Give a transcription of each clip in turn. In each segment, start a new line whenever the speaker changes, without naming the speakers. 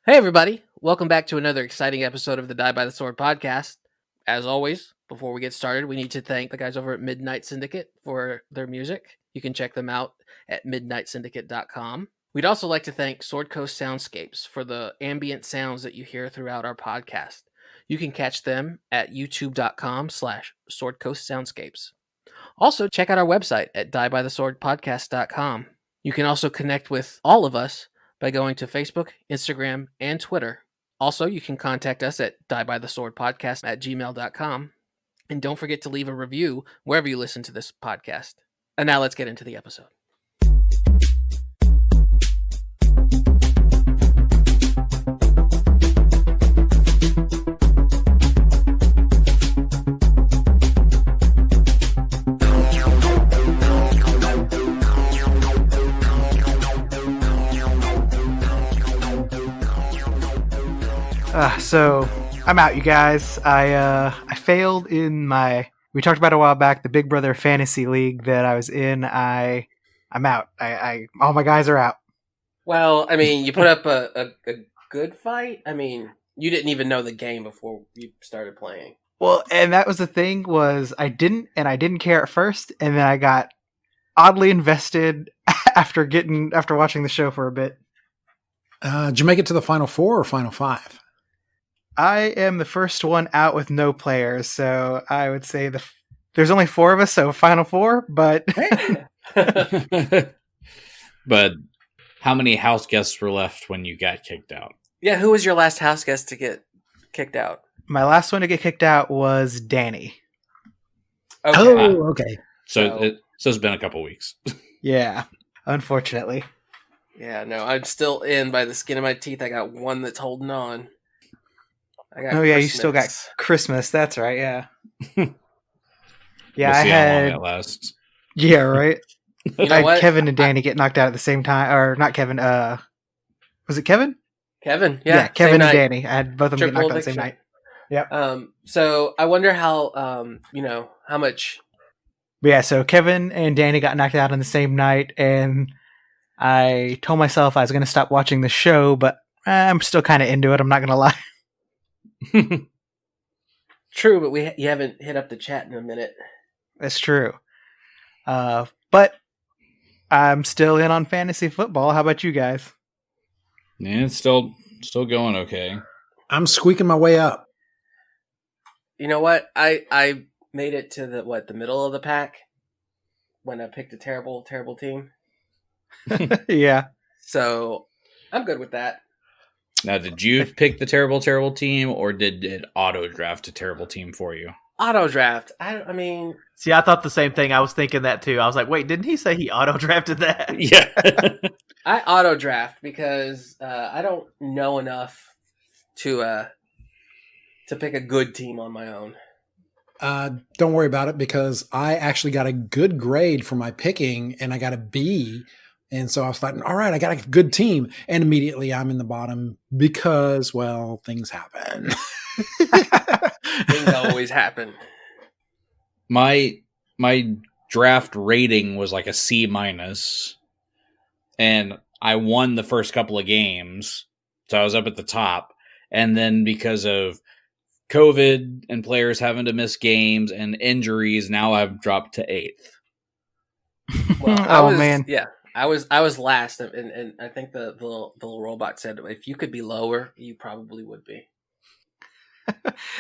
Hey, everybody. Welcome back to another exciting episode of the Die by the Sword podcast. As always, before we get started, we need to thank the guys over at Midnight Syndicate for their music. You can check them out at midnightsyndicate.com. We'd also like to thank Sword Coast Soundscapes for the ambient sounds that you hear throughout our podcast. You can catch them at youtube.com/swordcoastsoundscapes. Also, check out our website at diebytheswordpodcast.com. You can also connect with all of us by going to Facebook, Instagram, and Twitter. Also, you can contact us at diebytheswordpodcast@gmail.com. And don't forget to leave a review wherever you listen to this podcast. And now let's get into the episode.
So I'm out, you guys. I failed in we talked about a while back, the Big Brother Fantasy League that I was in. I'm out. All my guys are out.
Well, I mean, you put up a good fight. I mean, you didn't even know the game before you started playing.
Well, and that was the thing, was I didn't care at first, and then I got oddly invested after watching the show for a bit.
Did you make it to the Final Four or Final Five?
I am the first one out with no players, so I would say there's only 4 of us, so Final Four, but...
But how many house guests were left when you got kicked out?
Yeah, who was your last house guest to get kicked out?
My last one to get kicked out was Danny.
Okay.
Oh, okay.
So it's been a couple weeks.
Yeah, unfortunately.
Yeah, no, I'm still in by the skin of my teeth. I got one that's holding on.
Oh yeah, you still got Christmas. That's right. Yeah. Yeah,
We'll
I
see how long
had.
that lasts.
Yeah, right.
You know
I had
what?
Kevin and Danny get knocked out at the same time, or not Kevin. Was it Kevin?
Kevin,
Yeah, Kevin and Danny. I had both of them get
Triple
knocked out the same
eviction.
night. Yep.
So I wonder how how much.
But yeah, so Kevin and Danny got knocked out on the same night, and I told myself I was going to stop watching the show, but I'm still kind of into it. I'm not going to lie.
True, but you haven't hit up the chat in a minute.
That's true. But I'm still in on fantasy football. How about you guys?
Yeah, it's still going okay.
I'm squeaking my way up.
You know what? I made it to the middle of the pack when I picked a terrible team.
Yeah.
So I'm good with that.
Now, did you pick the terrible team, or did it auto draft a terrible team for you?
Auto draft. I mean,
See, I thought the same thing. I was thinking that too. I was like, wait, didn't he say he auto-drafted that?
Yeah.
I auto draft because I don't know enough to pick a good team on my own.
Don't worry about it, because I actually got a good grade for my picking, and I got a B. And so I was like, all right, I got a good team. And immediately I'm in the bottom because, well, things happen.
Things always happen.
My draft rating was like a C-, and I won the first couple of games, so I was up at the top. And then because of COVID and players having to miss games and injuries, now I've dropped to 8th.
Well,
man.
Yeah, I was last, and I think the little robot said if you could be lower, you probably would be.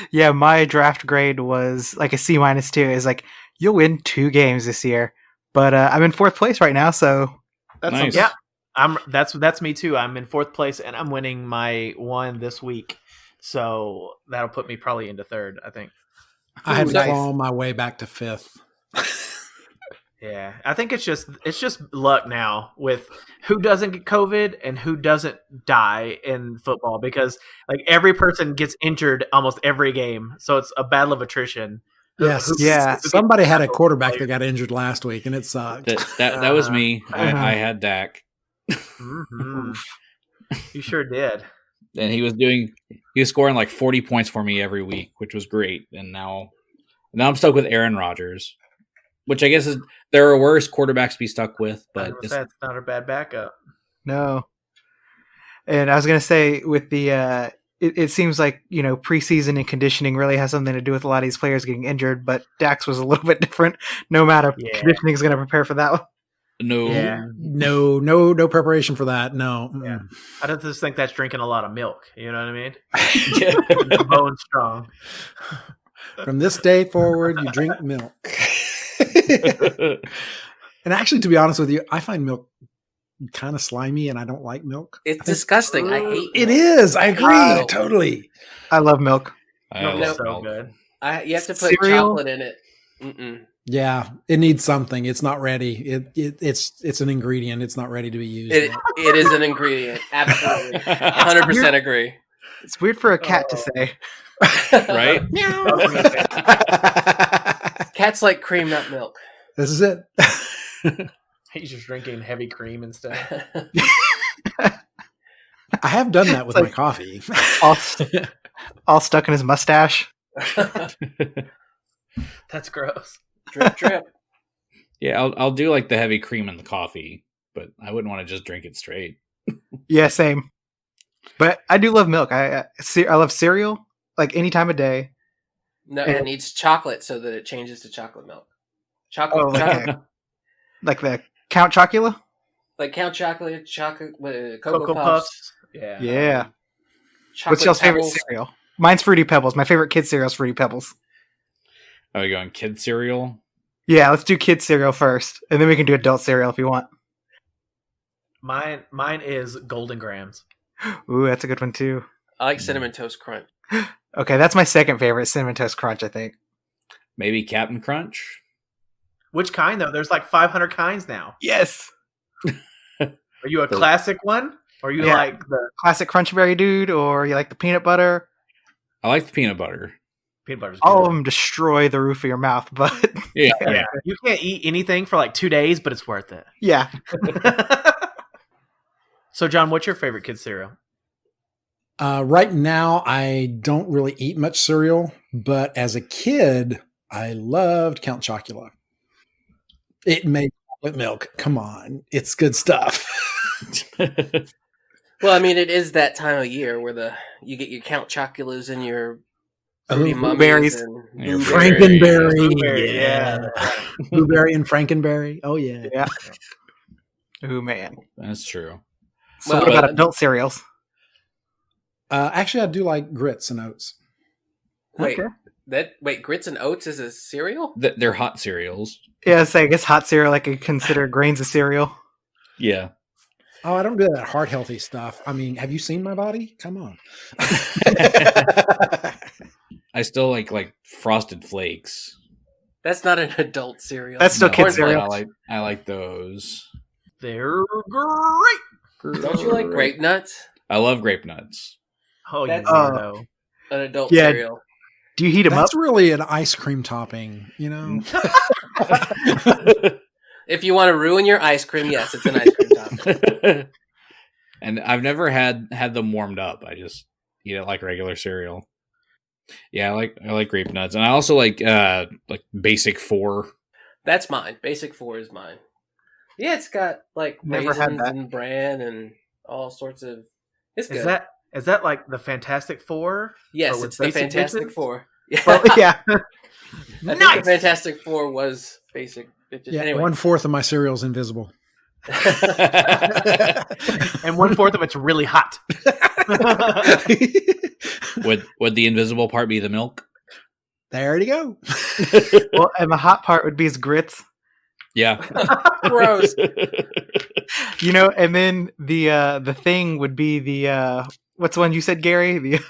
Yeah, my draft grade was like a C- too. Is like, you'll win 2 games this year, but I'm in 4th place right now, so
That's
Nice.
Yeah, that's me too. I'm in 4th place, and I'm winning my one this week, so that'll put me probably into 3rd, I think.
I had to
Nice.
claw my way back to 5th.
Yeah, I think it's just luck now with who doesn't get COVID and who doesn't die in football, because like every person gets injured almost every game, so it's a battle of attrition.
Yes.
Yeah.
Somebody had a quarterback that got injured last week, and it sucked.
That was me. I had Dak,
Mhm. You sure did.
and he was scoring like 40 points for me every week, which was great. And now I'm stuck with Aaron Rodgers, which I guess there are worse quarterbacks to be stuck with, but
That's not a bad backup.
no. And I was going to say with the, it seems like, preseason and conditioning really has something to do with a lot of these players getting injured, but Dax was a little bit different. No matter conditioning is going to prepare for that one.
No preparation for that. No.
Yeah. I don't just think that's drinking a lot of milk. You know what I mean? The bone strong.
From this day forward, you drink milk. And actually, to be honest with you, I find milk kind of slimy, and I don't like milk.
It's disgusting. I hate
it.
Milk.
It is. I agree. Totally.
I love milk.
Milk's
so good.
You have to put chocolate in it. Mm-mm.
Yeah, it needs something. It's not ready. It's an ingredient. It's not ready to be used.
It is an ingredient. Absolutely. 100% agree.
It's weird for a cat to say.
Right?
Cats like cream, not milk.
This is it.
He's just drinking heavy cream instead.
I have done that with my coffee.
all stuck in his mustache.
That's gross.
Drip, drip.
Yeah,
I'll do like the heavy cream in the coffee, but I wouldn't want to just drink it straight.
Yeah, same. But I do love milk. I love cereal, like any time of day.
No, it needs chocolate so that it changes to chocolate milk. Chocolate.
Like the Count Chocula?
Like Count Chocolate, Cocoa Puffs.
Yeah.
Yeah. What's y'all's favorite cereal? Mine's Fruity Pebbles. My favorite kid cereal is Fruity Pebbles.
Are we going kid cereal?
Yeah, let's do kid cereal first, and then we can do adult cereal if you want.
Mine is Golden Grams.
Ooh, that's a good one too.
I like Cinnamon Toast Crunch.
Okay, that's my second favorite, Cinnamon Toast Crunch, I think.
Maybe Captain Crunch?
Which kind, though? There's like 500 kinds now.
Yes!
Are you a classic one? Or you like the...
Classic Crunchberry dude, or you like the peanut butter?
I like the peanut butter.
Peanut butter's good.
All of them destroy the roof of your mouth, but...
Yeah.
You can't eat anything for like 2 days, but it's worth it.
Yeah.
So, John, what's your favorite kid cereal?
Right now, I don't really eat much cereal, but as a kid, I loved Count Chocula. It made chocolate milk. Come on. It's good stuff.
Well, I mean, it is that time of year where you get your Count Choculas and your
blueberries.
Frankenberry.
Yeah.
Blueberry and Frankenberry. Oh, yeah.
Yeah. Ooh, man.
That's true.
So what about adult cereals?
Actually, I do like grits and oats.
Wait, grits and oats is a cereal?
They're hot cereals.
Yeah, so I guess hot cereal I could consider grains of cereal.
Yeah.
Oh, I don't do that heart healthy stuff. I mean, have you seen my body? Come on.
I still like Frosted Flakes.
That's not an adult cereal.
That's still kid cereal.
I like those.
They're great.
Don't you like grape nuts?
I love grape nuts.
Oh,
That's
weirdo.
An adult cereal.
Do you heat them up?
That's really an ice cream topping, you know?
If you want to ruin your ice cream, yes, it's an ice cream topping.
And I've never had them warmed up. I just eat it like regular cereal. Yeah, I like grape nuts, and I also like Basic 4.
That's mine. Basic 4 is mine. Yeah, it's got like raisins and bran and all sorts of. It's good.
Is that like the Fantastic Four?
Yes, it's the Fantastic Four. Yeah.
Well, yeah.
I think the Fantastic Four was basic.
Yeah,
anyway.
1/4 of my cereal is invisible.
And 1/4 of it's really hot.
Would the invisible part be the milk?
There you go.
Well, and the hot part would be his grits.
Yeah.
Gross.
And then the thing would be the what's the one you said, Gary? The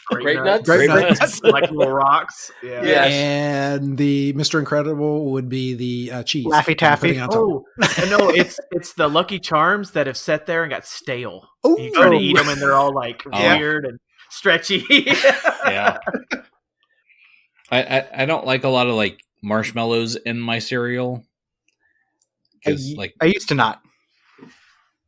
Grape nuts.
Grape nuts.
Like little rocks. Yeah.
Yes.
And the Mr. Incredible would be the cheese.
Laffy Taffy.
Oh, no, it's the Lucky Charms that have sat there and got stale.
Ooh.
You try to eat them and they're all like weird and stretchy.
Yeah. I don't like a lot of like marshmallows in my cereal.
I used to not.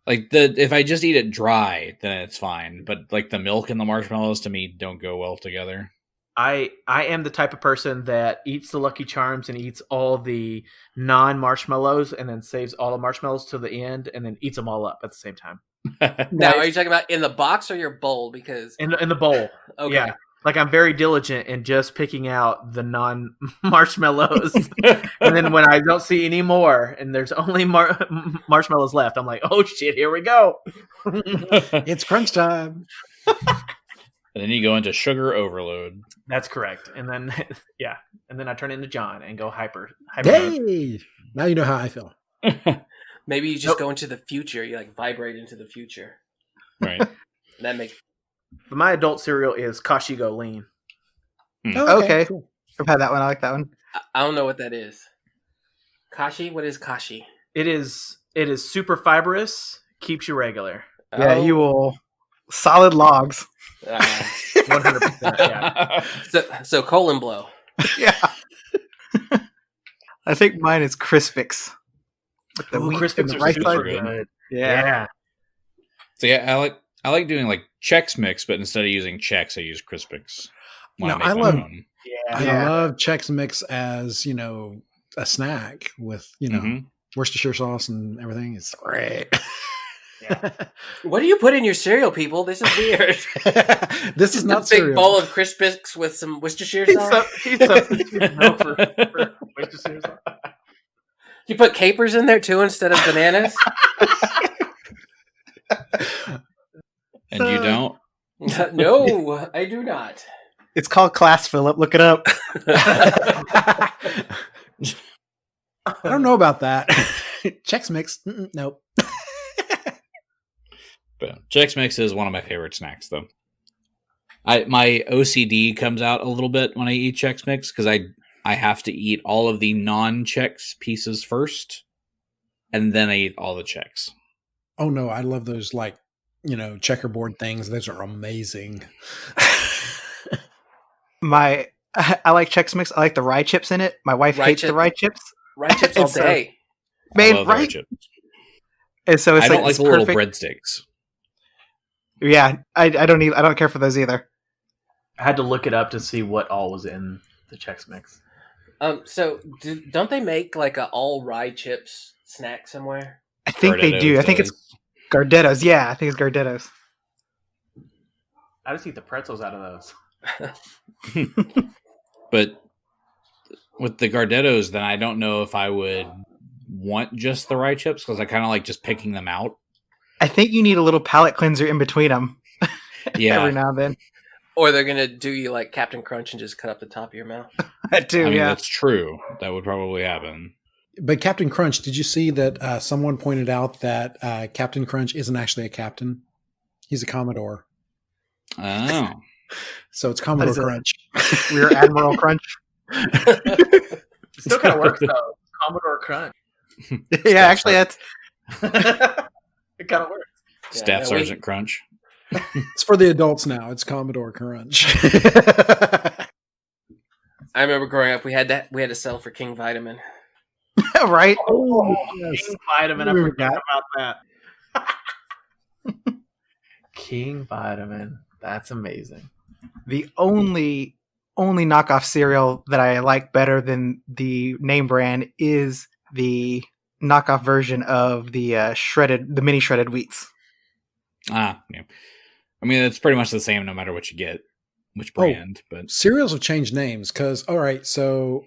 Like if I just eat it dry, then it's fine. But like the milk and the marshmallows to me don't go well together.
I am the type of person that eats the Lucky Charms and eats all the non-marshmallows and then saves all the marshmallows to the end and then eats them all up at the same time.
Now, are you talking about in the box or your bowl? Because
in the bowl.
okay.
Yeah. Like I'm very diligent in just picking out the non-marshmallows. And then when I don't see any more and there's only marshmallows left, I'm like, oh shit, here we go.
It's crunch time.
And then you go into sugar overload.
That's correct. And then, yeah. And then I turn into John and go hyper.
Hey! Now you know how I feel.
Maybe you just go into the future. You like vibrate into the future.
Right.
That makes.
But my adult cereal is Kashigo Lean.
Oh,
Okay.
Cool.
I've had that one. I like that one.
I don't know what that is. Kashi? What is Kashi?
It is super fibrous, keeps you regular.
Yeah, you will. Solid logs.
100%. Yeah.
So colon blow.
Yeah. I think mine is Crispix. With the wheat
Crispix
and the
are
rice
super
side.
good.
Yeah.
So yeah, I like doing like Chex Mix, but instead of using Chex, I use Crispix. when
No,
make
I
my
love-
own.
I love Chex Mix as, a snack with, Worcestershire sauce and everything. It's great.
What do you put in your cereal, people? This is weird.
This is
Just
not
a big
cereal.
bowl of Crispix with some Worcestershire sauce.
He's substituting milk for Worcestershire sauce.
You put capers in there too instead of bananas.
And you don't?
No, I do not.
It's called Class, Phillip. Look it up.
I don't know about that. Chex Mix. Nope.
But Chex Mix is one of my favorite snacks, though. My OCD comes out a little bit when I eat Chex Mix because I have to eat all of the non-Chex pieces first, and then I eat all the Chex.
Oh no, I love those checkerboard things. Those are amazing.
I like Chex Mix. I like the rye chips in it. My wife hates the rye chips.
Rye chips all
It's,
day.
I
Man,
love rye
right?
chips.
And so it's
I don't like
it's
the little
perfect.
breadsticks.
Yeah, I don't care for those either.
I had to look it up to see what all was in the Chex Mix.
So don't they make like a all rye chips snack somewhere?
I think they do. I think it's Gardetto's. Yeah, I think it's Gardetto's.
I just eat the pretzels out of those.
But with the Gardettos, then I don't know if I would want just the rye chips because I kind of like just picking them out.
I think you need a little palate cleanser in between them.
Yeah.
Every now and then.
Or they're gonna do you like Captain Crunch and just cut up the top of your mouth.
I do.
I mean,
Yeah.
that's true. That would probably happen.
But Captain Crunch, did you see that someone pointed out that Captain Crunch isn't actually a captain? He's a Commodore.
Oh.
So it's Commodore
is it?
Crunch.
Rear Admiral Crunch.
It still kind of works though. Commodore Crunch.
Yeah, actually, that's
It kind of works.
Staff
Yeah,
Sergeant Crunch.
It's for the adults now. It's Commodore Crunch.
I remember growing up, we had to settle for King Vitamin.
right.
Oh,
King Vitamin. I forgot about that. King Vitamin. That's amazing.
The only knockoff cereal that I like better than the name brand is the knockoff version of the mini shredded wheats.
Yeah. I mean, it's pretty much the same no matter what you get, which brand. But
cereals have changed names because all right, so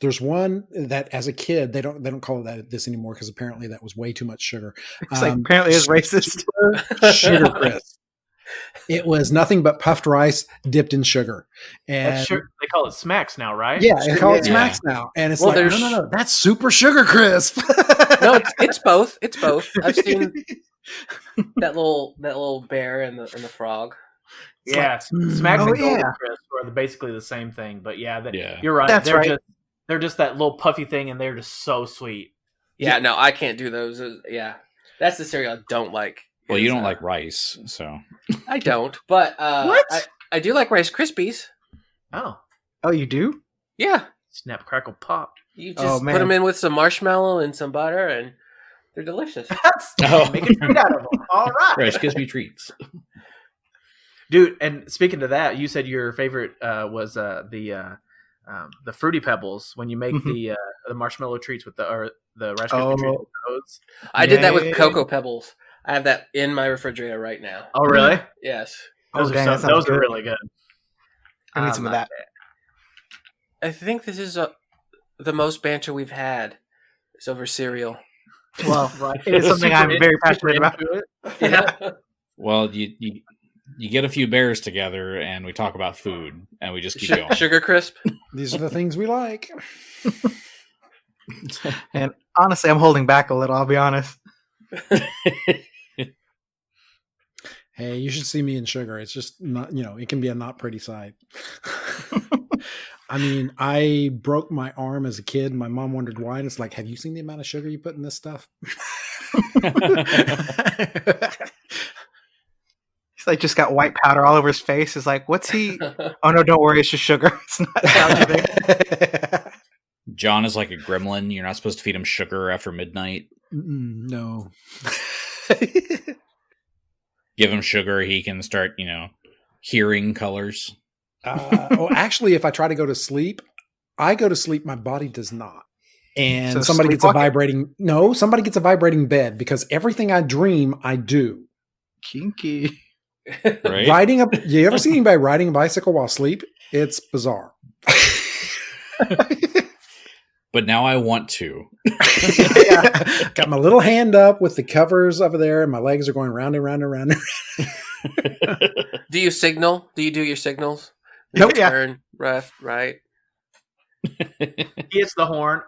there's one that as a kid they don't call it this anymore because apparently that was way too much sugar.
It's apparently it's racist.
Sugar Crisp. It was nothing but puffed rice dipped in sugar, and
They call it Smacks now, right?
yeah, they call it
Yeah.
Smacks now, and it's
Well,
like no, that's Super Sugar Crisp.
No, it's both. It's both. I've seen that little bear and the frog.
Yeah,
like,
Smacks and Golden
yeah.
Crisp are basically the same thing, but yeah,
Yeah.
you're right.
That's right.
They're just that little puffy thing, and they're just so sweet.
Yeah, no, I can't do those. Yeah, that's the cereal I don't like.
well, you
is,
don't like rice, so
I don't, but
What?
I do like Rice Krispies.
Oh,
Oh, you do?
Yeah,
snap, crackle, pop.
you
Oh,
just
man.
put them in with some marshmallow and some butter, and they're delicious.
Make a treat out of them. All right,
Rice Krispie treats.
dude. And speaking to that, you said your favorite was the Fruity Pebbles when you make
Mhm.
the marshmallow treats with the Rice Krispie treats with those.
I did that with
Yeah.
Cocoa Pebbles. I have that in my refrigerator right now.
Oh, really?
Yes.
Those
dang,
are
that sounds
those are
good.
really good.
I need some of that.
I think this is the most banter we've had. It's over cereal.
Well,
Right.
it is something I'm very passionate about.
Yeah.
Well, you get a few bears together, and we talk about food, and we just keep going.
Sugar Crisp.
These are the things we like.
And honestly, I'm holding back a little, I'll be honest.
Hey, you should see me in sugar. It's just not, it can be a not pretty sight. I mean, I broke my arm as a kid. My mom wondered why. And it's like, have you seen the amount of sugar you put in this stuff?
He's like just got white powder all over his face. He's like, what's he? Oh no, don't worry, it's just sugar. It's not anything.
John is like a gremlin. You're not supposed to feed him sugar after midnight.
No.
Give him sugar, he can start, hearing colors.
Actually, if I try to go to sleep, I go to sleep. My body does not. And
So
somebody gets a
sleepwalking?
somebody gets a vibrating bed because everything I dream, I do.
Kinky.
Right?
You ever see anybody riding a bicycle while asleep? It's bizarre.
But now I want to.
Yeah. Got my little hand up with the covers over there, and my legs are going round and round and round.
Do you signal? Do you do your signals?
Nope. Yeah.
Turn, left, right.
He hits the horn.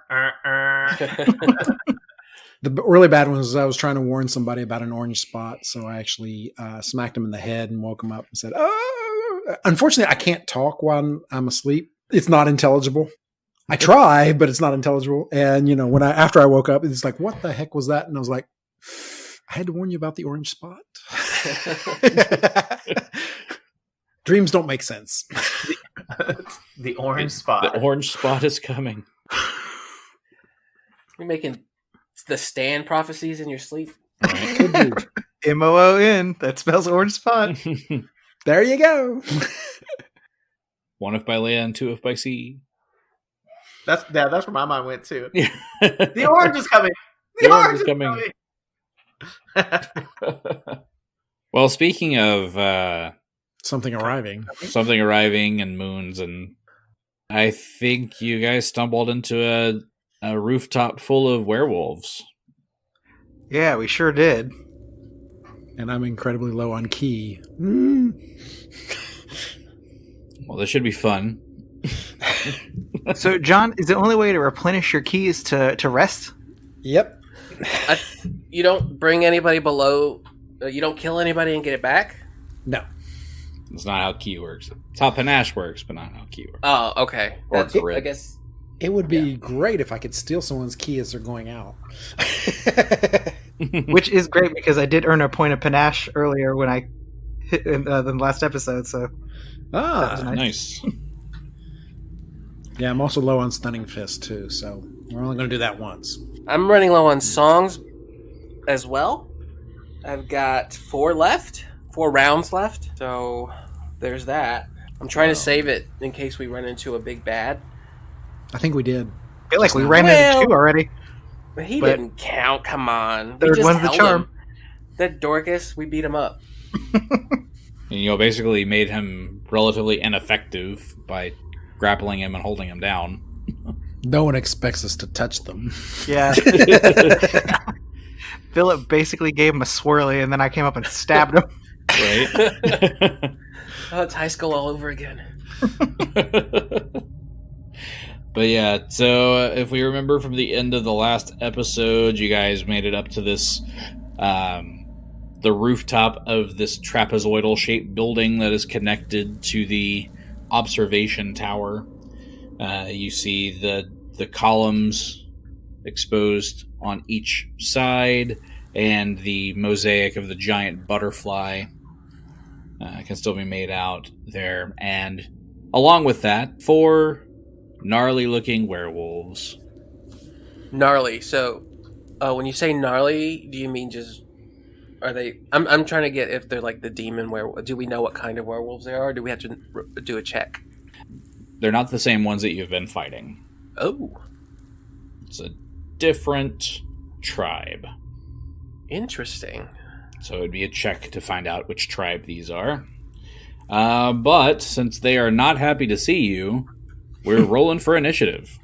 The really bad one was I was trying to warn somebody about an orange spot, so I actually smacked him in the head and woke him up and said, "Oh!" Unfortunately, I can't talk while I'm asleep. It's not intelligible. I try, but it's not intelligible. And after I woke up, it's like, "What the heck was that?" And I was like, "I had to warn you about the orange spot." Dreams don't make sense.
The orange spot.
The orange spot is coming.
You're making the Stan prophecies in your sleep.
Could do.
MOON. That spells orange spot.
There you go.
One if by land, two if by sea.
That's where my mind went too.
The
The orange is coming. The orange is coming.
Well, speaking of
Something arriving.
something arriving and moons, and I think you guys stumbled into a rooftop full of werewolves.
Yeah, we sure did.
And I'm incredibly low on key.
Well, this should be fun.
So, John, is the only way to replenish your keys to rest?
Yep.
You don't bring anybody below. You don't kill anybody and get it back.
No.
It's not how key works. It's how panache works, but not how key works.
Oh, okay.
Or
That's,
grid.
I guess.
It would be great if I could steal someone's key as they're going out.
Which is great because I did earn a point of panache earlier when I hit in the last episode. So that was
Nice.
Yeah, I'm also low on Stunning Fist, too, so we're only going to do that once.
I'm running low on songs as well. I've got 4 rounds left. So there's that. I'm trying to save it in case we run into a big bad.
I think we did.
I feel like we ran into 2 already.
But he
But
didn't count. Come on.
third one's the
held
charm.
him. That Dorcas, we beat him up.
And basically made him relatively ineffective by grappling him and holding him down.
No one expects us to touch them.
Yeah. Phillip basically gave him a swirly, and then I came up and stabbed him.
Right?
Oh, it's high school all over again.
But yeah, so if we remember from the end of the last episode, you guys made it up to this, the rooftop of this trapezoidal-shaped building that is connected to the observation tower. You see the columns exposed on each side, and the mosaic of the giant butterfly can still be made out there. And along with that, 4 gnarly-looking werewolves.
Gnarly. So, when you say gnarly, do you mean just... Are they... I'm trying to get if they're like the demon werewolf. Do we know what kind of werewolves they are, or do we have to do a check?
They're not the same ones that you've been fighting.
Oh.
It's a different tribe.
Interesting.
So it'd be a check to find out which tribe these are. But since they are not happy to see you, we're rolling for initiative.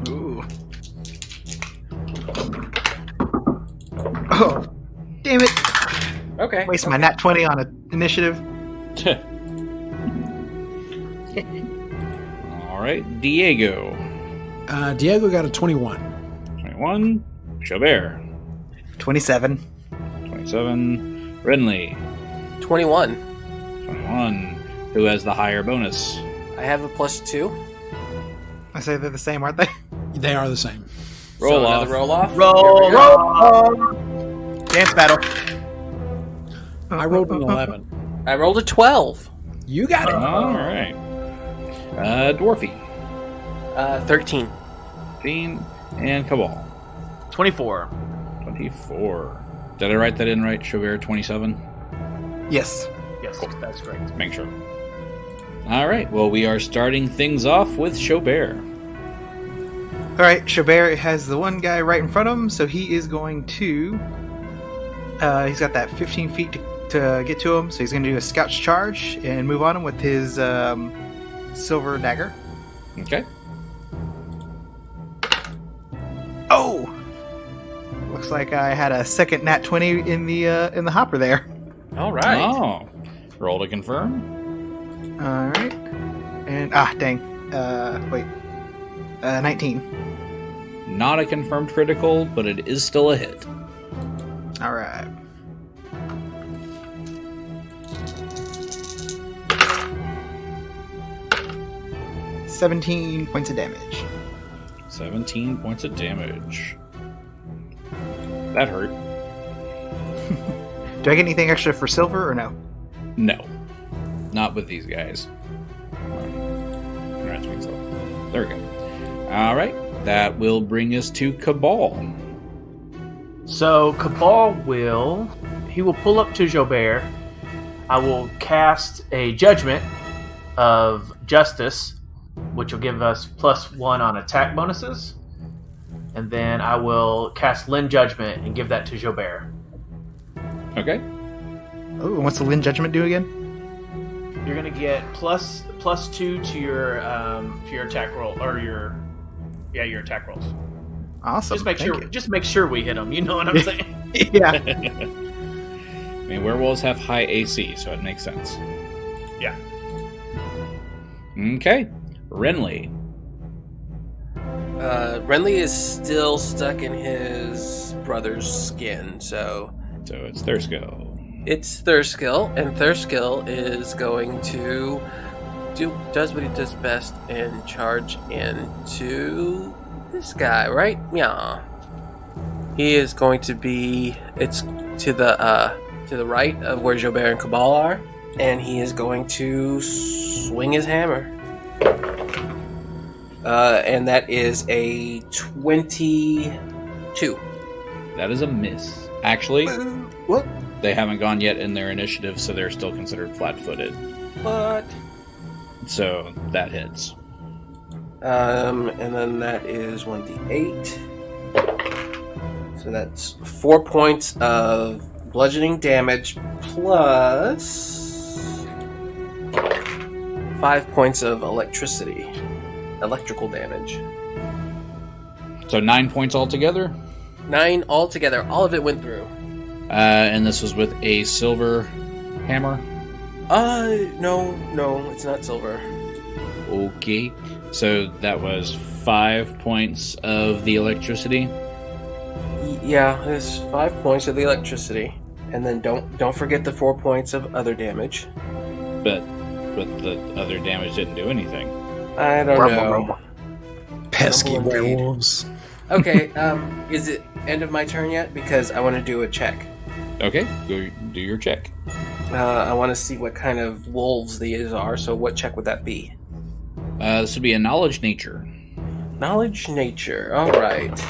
Ooh. Oh, damn it.
Okay.
Waste my nat 20 on an initiative.
All right, Diego.
Diego got a 21.
21. Xo'bere.
27.
27. Renly.
21.
21. Who has the higher bonus?
I have a +2.
I say they're the same, aren't they?
They are the same.
Roll off.
Another roll off.
Roll.
Dance battle.
I rolled an 11.
I rolled a 12.
You got it.
All right. Dwarfy.
13.
15. And Kabal.
24.
24. Did I write that in right? Xo'bere 27?
Yes.
Yes, that's correct.
Make sure. All right. Well, we are starting things off with Xo'bere.
All right, Xo'bere has the one guy right in front of him, so he is going to... he's got that 15 feet to get to him, so he's going to do a scout's charge and move on him with his silver dagger.
Okay.
Oh! Looks like I had a second nat 20 in the hopper there.
All right.
Oh. Roll to confirm.
All right. And, dang. Wait. 19.
Not a confirmed critical, but it is still a hit.
All right. $17 points of damage.
17 points of damage. That hurt.
Do I get anything extra for silver or no?
No. Not with these guys. There we go. All right. That will bring us to Kabal.
So Kabal will pull up to Xo'bere. I will cast a judgment of justice, which will give us +1 on attack bonuses. And then I will cast Lin Judgment and give that to Xo'bere.
Okay.
Oh, and what's the Lin Judgment do again?
You're gonna get +2 to your attack roll or your attack rolls.
Awesome.
Just make sure we hit them. You know what I'm saying?
Yeah.
I mean, werewolves have high AC, so it makes sense.
Yeah.
Okay. Renly.
Renly is still stuck in his brother's skin, so
it's Thurskill.
it's Thurskill, and Thurskill is going to does what he does best and charge into this guy, right? Yeah. He is going to be to the right of where Xo'bere and Kabal are, and he is going to swing his hammer. And that is a 22.
That is a miss. Actually,
What?
they haven't gone yet in their initiative, so they're still considered flat-footed.
What?
So that hits.
And then that is 1d8. So that's 4 points of bludgeoning damage plus 5 points of electrical damage.
So 9 points altogether.
9 altogether. All of it went through.
And this was with a silver hammer.
No, it's not silver.
Okay. So that was 5 points of the electricity.
Yeah, it's 5 points of the electricity, and then don't forget the 4 points of other damage.
But the other damage didn't do anything.
I don't know.
Pesky
Rumble indeed.
werewolves.
Okay, is it end of my turn yet? Because I want to do a check.
Okay, go do your check.
I want to see what kind of wolves these are, so what check would that be?
This would be a knowledge nature.
Knowledge nature, alright.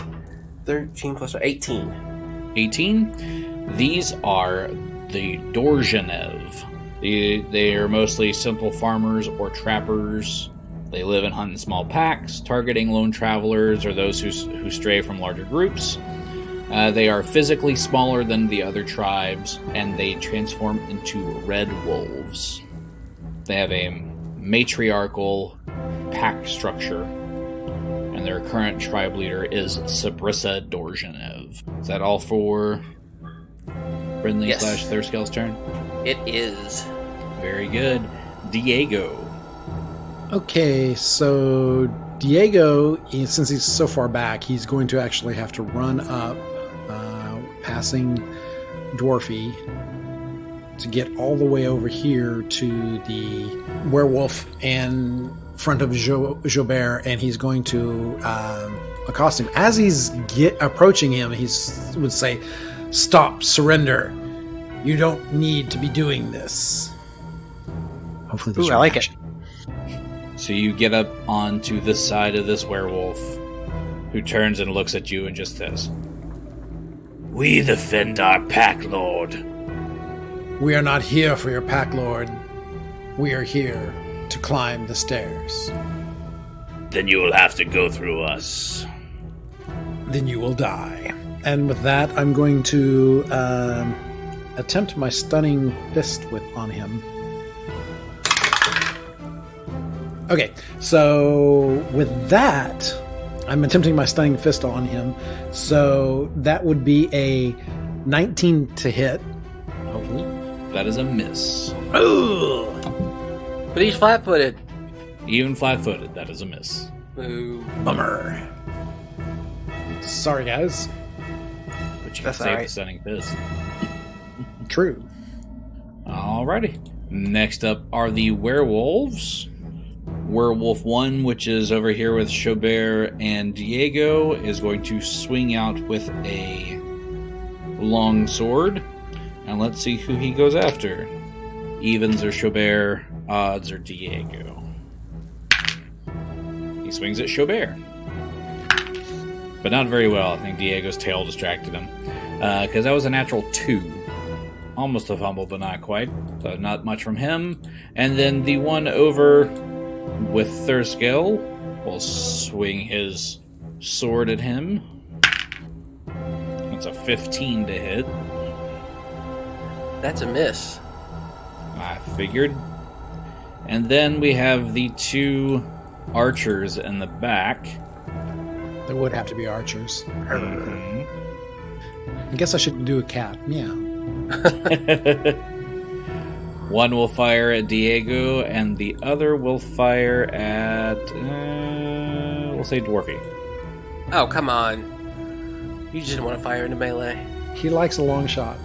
13 plus 18.
18. These are the Dorjanev. They are mostly simple farmers or trappers. They live and hunt in small packs, targeting lone travelers or those who stray from larger groups. They are physically smaller than the other tribes, and they transform into red wolves. They have a matriarchal pack structure, and their current tribe leader is Sabrissa Dorzhanev. Is that all for Renly
Yes.
/ Thurscale's turn?
It is.
Very good. Diego.
Okay, so Diego, since he's so far back, he's going to actually have to run up, passing Dwarfy, to get all the way over here to the werewolf in front of Xo'bere, and he's going to accost him. As he's approaching him, he would say, "Stop, surrender. You don't need to be doing this." Hopefully this
Ooh, I like it.
So you get up onto the side of this werewolf, who turns and looks at you and just says, "We defend our pack, Lord."
We are not here for your pack, Lord. We are here to climb the stairs.
Then you will have to go through us.
Then you will die. And with that, I'm going to attempt my stunning fist on him. Okay, so with that, I'm attempting my stunning fist on him. So that would be a 19 to hit. Hopefully.
That is a miss.
Ugh.
But he's flat-footed.
Even flat-footed, that is a miss.
Boo.
Bummer. Sorry, guys.
But you can
That's
save
alright.
the stunning fist.
True.
Alrighty. Next up are the werewolves. Werewolf 1, which is over here with Xo'bere and Diego, is going to swing out with a long sword. And let's see who he goes after. Evens are Xo'bere, odds are Diego. He swings at Xo'bere. But not very well. I think Diego's tail distracted him. Because that was a natural 2. Almost a fumble, but not quite. So not much from him. And then the one over with Thurscale will swing his sword at him. That's a 15 to hit.
That's a miss.
I figured. And then we have the 2 archers in the back.
There would have to be archers.
Mhm.
I guess I should do a cat. Meow.
One will fire at Diego, and the other will fire at, we'll say Dwarfy.
Oh, come on. You just want to fire into melee.
He likes a long shot.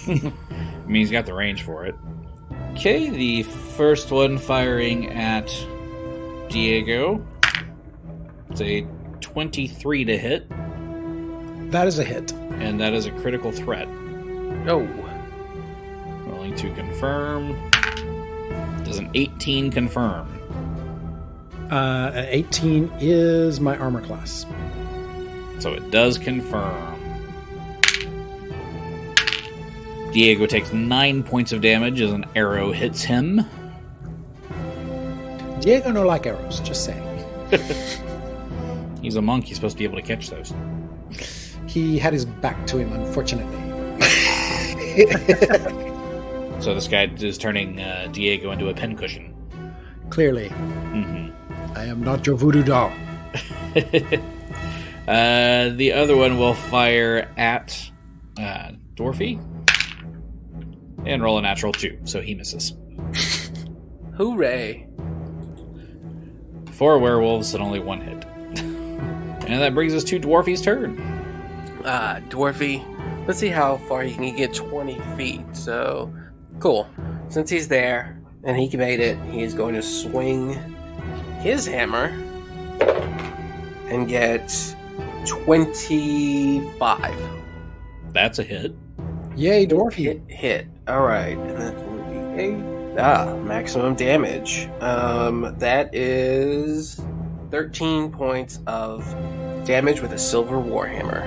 I mean, he's got the range for it. Okay, the first one firing at Diego. It's a 23 to hit,
That is a hit.
and that is a critical threat.
Oh.
Rolling to confirm. Does an 18 confirm?
An 18 is my armor class.
So it does confirm. Diego takes 9 points of damage as an arrow hits him.
Diego no like arrows, just saying.
He's a monk, he's supposed to be able to catch those.
He had his back to him, unfortunately.
So this guy is turning Diego into a pincushion.
Clearly,
Mm-hmm.
I am not your voodoo doll.
The other one will fire at Dwarfy. And roll a natural 2, so he misses.
Hooray.
4 werewolves and only 1 hit. And that brings us to Dwarfy's turn.
Dwarfy. Let's see how far he can get. 20 feet. So, cool. Since he's there and he made it, he is going to swing his hammer and get 25.
That's a hit.
Yay, Dwarfy.
Hit. Alright. And that's 1d8. Maximum damage. That is 13 points of damage with a silver warhammer.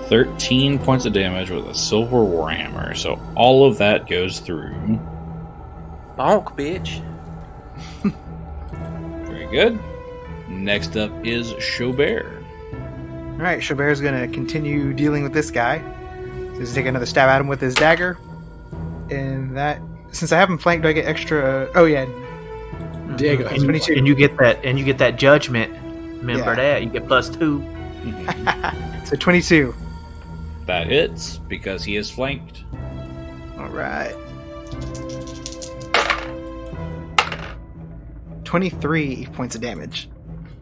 13 points of damage with a silver warhammer. So all of that goes through.
Bonk, bitch.
Very good. Next up is Xo'bere.
All right, Xo'bere's going to continue dealing with this guy. So he's taking another stab at him with his dagger. And that, since I have him flanked, do I get extra? Oh yeah,
Diego has
22.
And you get that judgment. Remember that you get +2.
So 22.
That hits because he is flanked.
All right. 23 points of damage.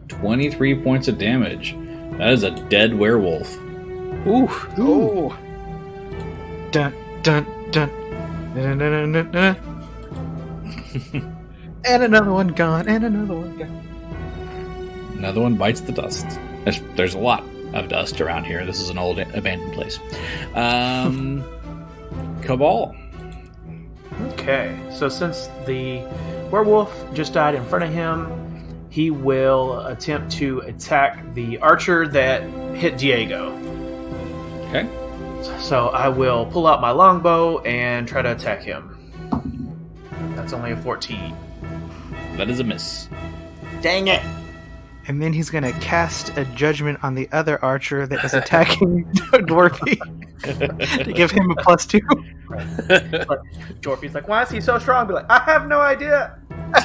23 points of damage. That is a dead werewolf.
Ooh. Oh. Dun dun dun. Dun, dun, dun, dun, dun. And another one gone. And another one gone.
Another one bites the dust. There's a lot of dust around here. This is an old abandoned place. Kabal.
Okay, so since the werewolf just died in front of him, he will attempt to attack the archer that hit Diego.
Okay.
So I will pull out my longbow and try to attack him. That's only a 14.
That is a miss.
Dang it!
And then he's going to cast a judgment on the other archer that is attacking Dwarfy to give him a +2.
Dwarfy's like, why is he so strong? Be like, I have no idea.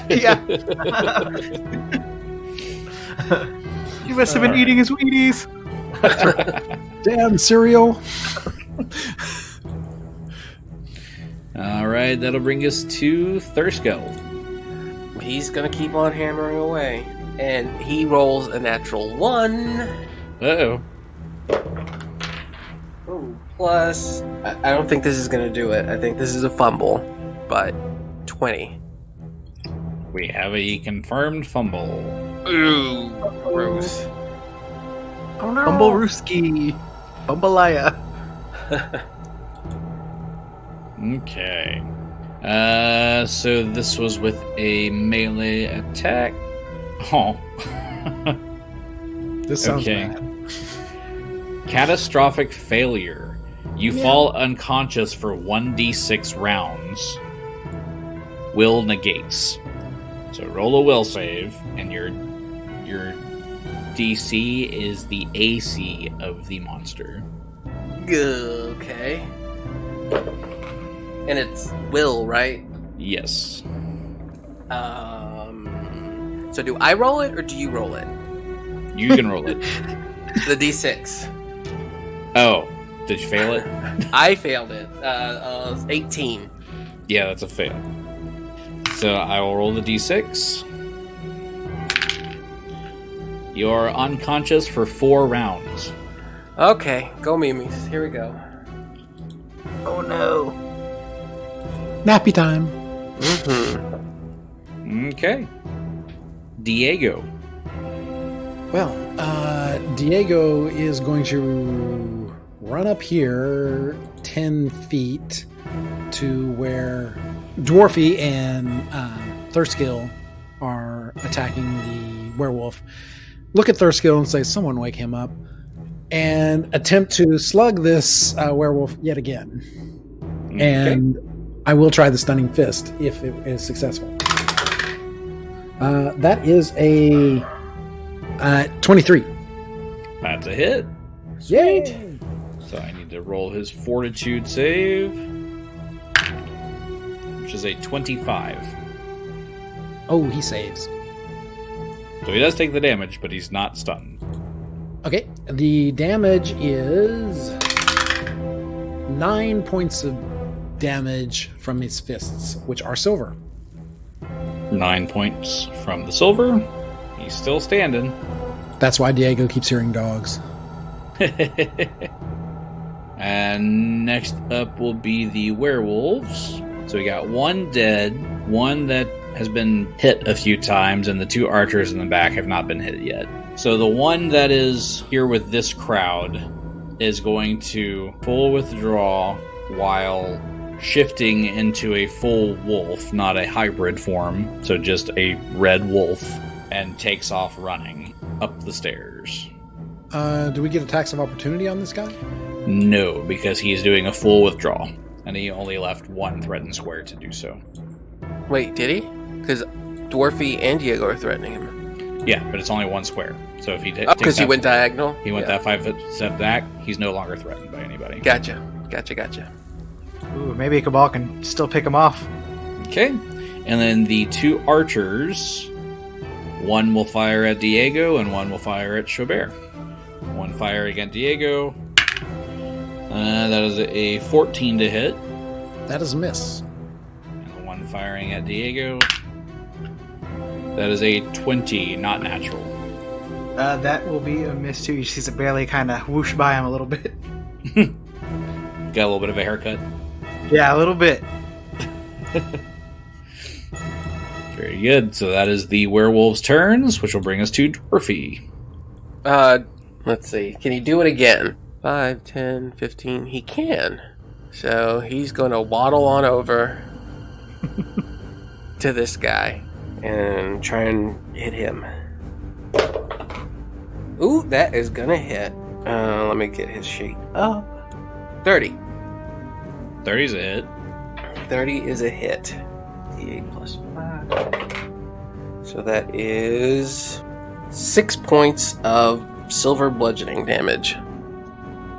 Yeah. He must have been eating his Wheaties.
Damn cereal.
All right, that'll bring us to Thurskill.
He's gonna keep on hammering away, and he rolls a natural 1.
Uh-oh.
Ooh, plus, I don't think this is gonna do it. I think this is a fumble, but 20.
We have a confirmed fumble.
Ooh, gross.
Oh no!
Bumble Rooski. Bumbalaya.
Okay. So this was with a melee attack. Oh.
This sounds
Okay.
bad.
Catastrophic failure. You fall unconscious for 1d6 rounds. Will negates. So roll a will save, and your DC is the AC of the monster.
Okay. And it's will, right?
Yes.
So do I roll it or do you roll it?
You can roll it.
The D6.
Oh, did you fail it?
I failed it. 18.
Yeah, that's a fail. So I will roll the d6. You're unconscious for 4 rounds.
Okay, go Mimis. Here we go.
Oh no!
Nappy time.
Mm-hmm.
Okay. Diego.
Well, Diego is going to run up here 10 feet to where Dwarfy and Thurskill are attacking the werewolf. Look at Thurskill and say, someone wake him up. And attempt to slug this werewolf yet again. And I will try the Stunning Fist if it is successful. That is a 23.
That's a hit.
Yay!
So I need to roll his fortitude save, which is a 25.
Oh, he saves.
So he does take the damage, but he's not stunned.
Okay, the damage is 9 points of damage from his fists, which are silver.
9 points from the silver. He's still standing.
That's why Diego keeps hearing dogs.
And next up will be the werewolves. So we got one dead, one that has been hit a few times, and the 2 archers in the back have not been hit yet. So the one that is here with this crowd is going to full withdraw while shifting into a full wolf, not a hybrid form, so just a red wolf, and takes off running up the stairs.
Do we get attacks of opportunity on this guy?
No, because he's doing a full withdrawal, and he only left 1 threatened square to do so.
Wait, did he? Because Dwarfy and Diego are threatening him.
Yeah, but it's only one square. So if he
Because he went diagonal?
He went that 5 foot step back. He's no longer threatened by anybody.
Gotcha.
Ooh, maybe Cabal can still pick him off.
Okay. And then the 2 archers, one will fire at Diego and one will fire at Xo'bere. One fire against Diego. That is a 14 to hit.
That is a miss.
And one firing at Diego. That is a 20, not natural.
That will be a miss too. You see it barely kind of whoosh by him a little bit.
Got a little bit of a haircut.
Yeah, a little bit.
Very good. So that is the werewolves' turns, which will bring us to Dwarfy.
Let's see. Can he do it again? 5, 10, 15. He can. So he's going to waddle on over to this guy and try and hit him. Ooh, that is going to hit. Let me get his sheet up. 30.
30 is a hit.
30 is a hit. D8 plus 5. So that is 6 points of silver bludgeoning damage.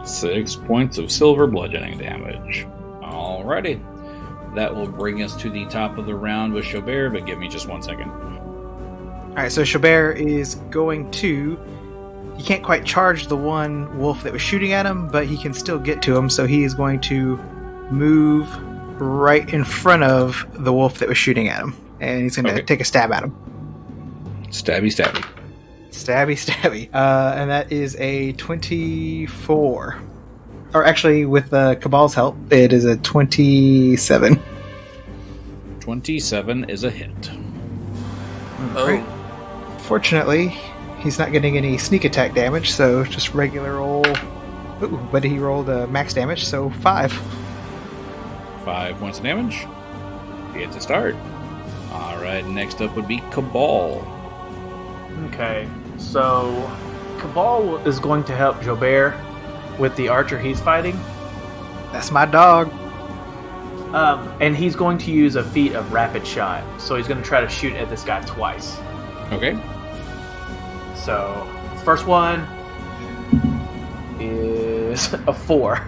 6 points of silver bludgeoning damage. Alrighty. That will bring us to the top of the round with Xo'bere, but give me just 1 second.
Alright, so Xo'bere is going to... He can't quite charge the one wolf that was shooting at him, but he can still get to him, so he is going to move right in front of the wolf that was shooting at him. And he's going to take a stab at him.
Stabby, stabby.
Stabby, stabby. And that is a 24. Or actually, with Cabal's help, it is a 27.
27 is a hit.
Right. Fortunately, he's not getting any sneak attack damage, so just regular old... Ooh, but he rolled max damage, so 5.
5 points of damage. Get to start. Alright, next up would be Kabal.
Okay, so Kabal is going to help Xo'bere with the archer he's fighting.
That's my dog.
And he's going to use a feat of rapid shot. So he's going to try to shoot at this guy twice.
Okay.
So, first one is a 4.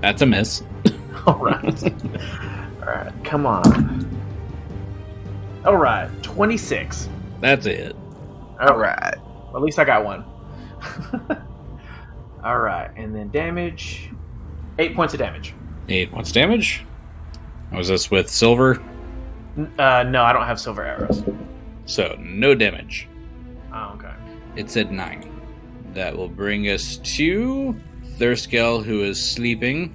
That's a miss.
Alright. Alright, come on. Alright, 26.
That's a hit.
Alright. Well, at least I got one. Alright, and then damage. 8 points of damage.
8 points of damage. Was this with silver?
No, I don't have silver arrows.
So, no damage.
Oh, okay.
It said 9. That will bring us to Thurskell, who is sleeping.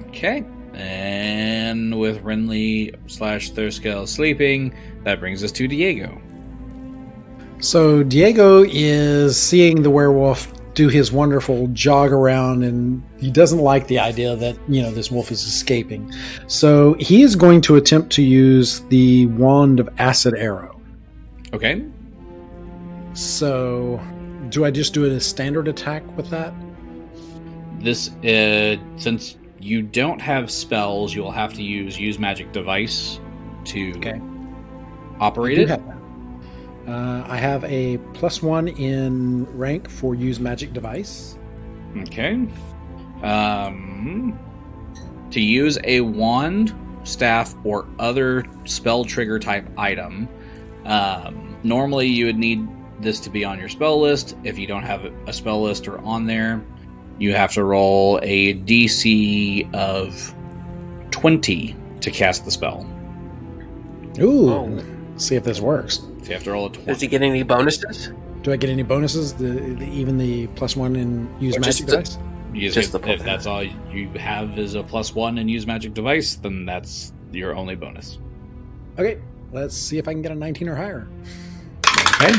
Okay. And with Renly / Thurskell sleeping, that brings us to Diego.
So Diego is seeing the werewolf do his wonderful jog around, and he doesn't like the idea that, this wolf is escaping. So he is going to attempt to use the Wand of Acid Arrow.
Okay.
So do I just do a standard attack with that?
This, since you don't have spells, you'll have to use magic device to operate it.
I have a +1 in rank for use magic device.
Okay. To use a wand, staff, or other spell trigger type item, normally you would need this to be on your spell list. If you don't have a spell list or on there, you have to roll a DC of 20 to cast the spell.
Ooh. See if this works.
So you have to roll a 20.
Does he get any bonuses?
Do I get any bonuses? Even the +1 in use magic device?
If that's all you have is a +1 and use magic device, then that's your only bonus.
Okay, let's see if I can get a 19 or higher.
Okay.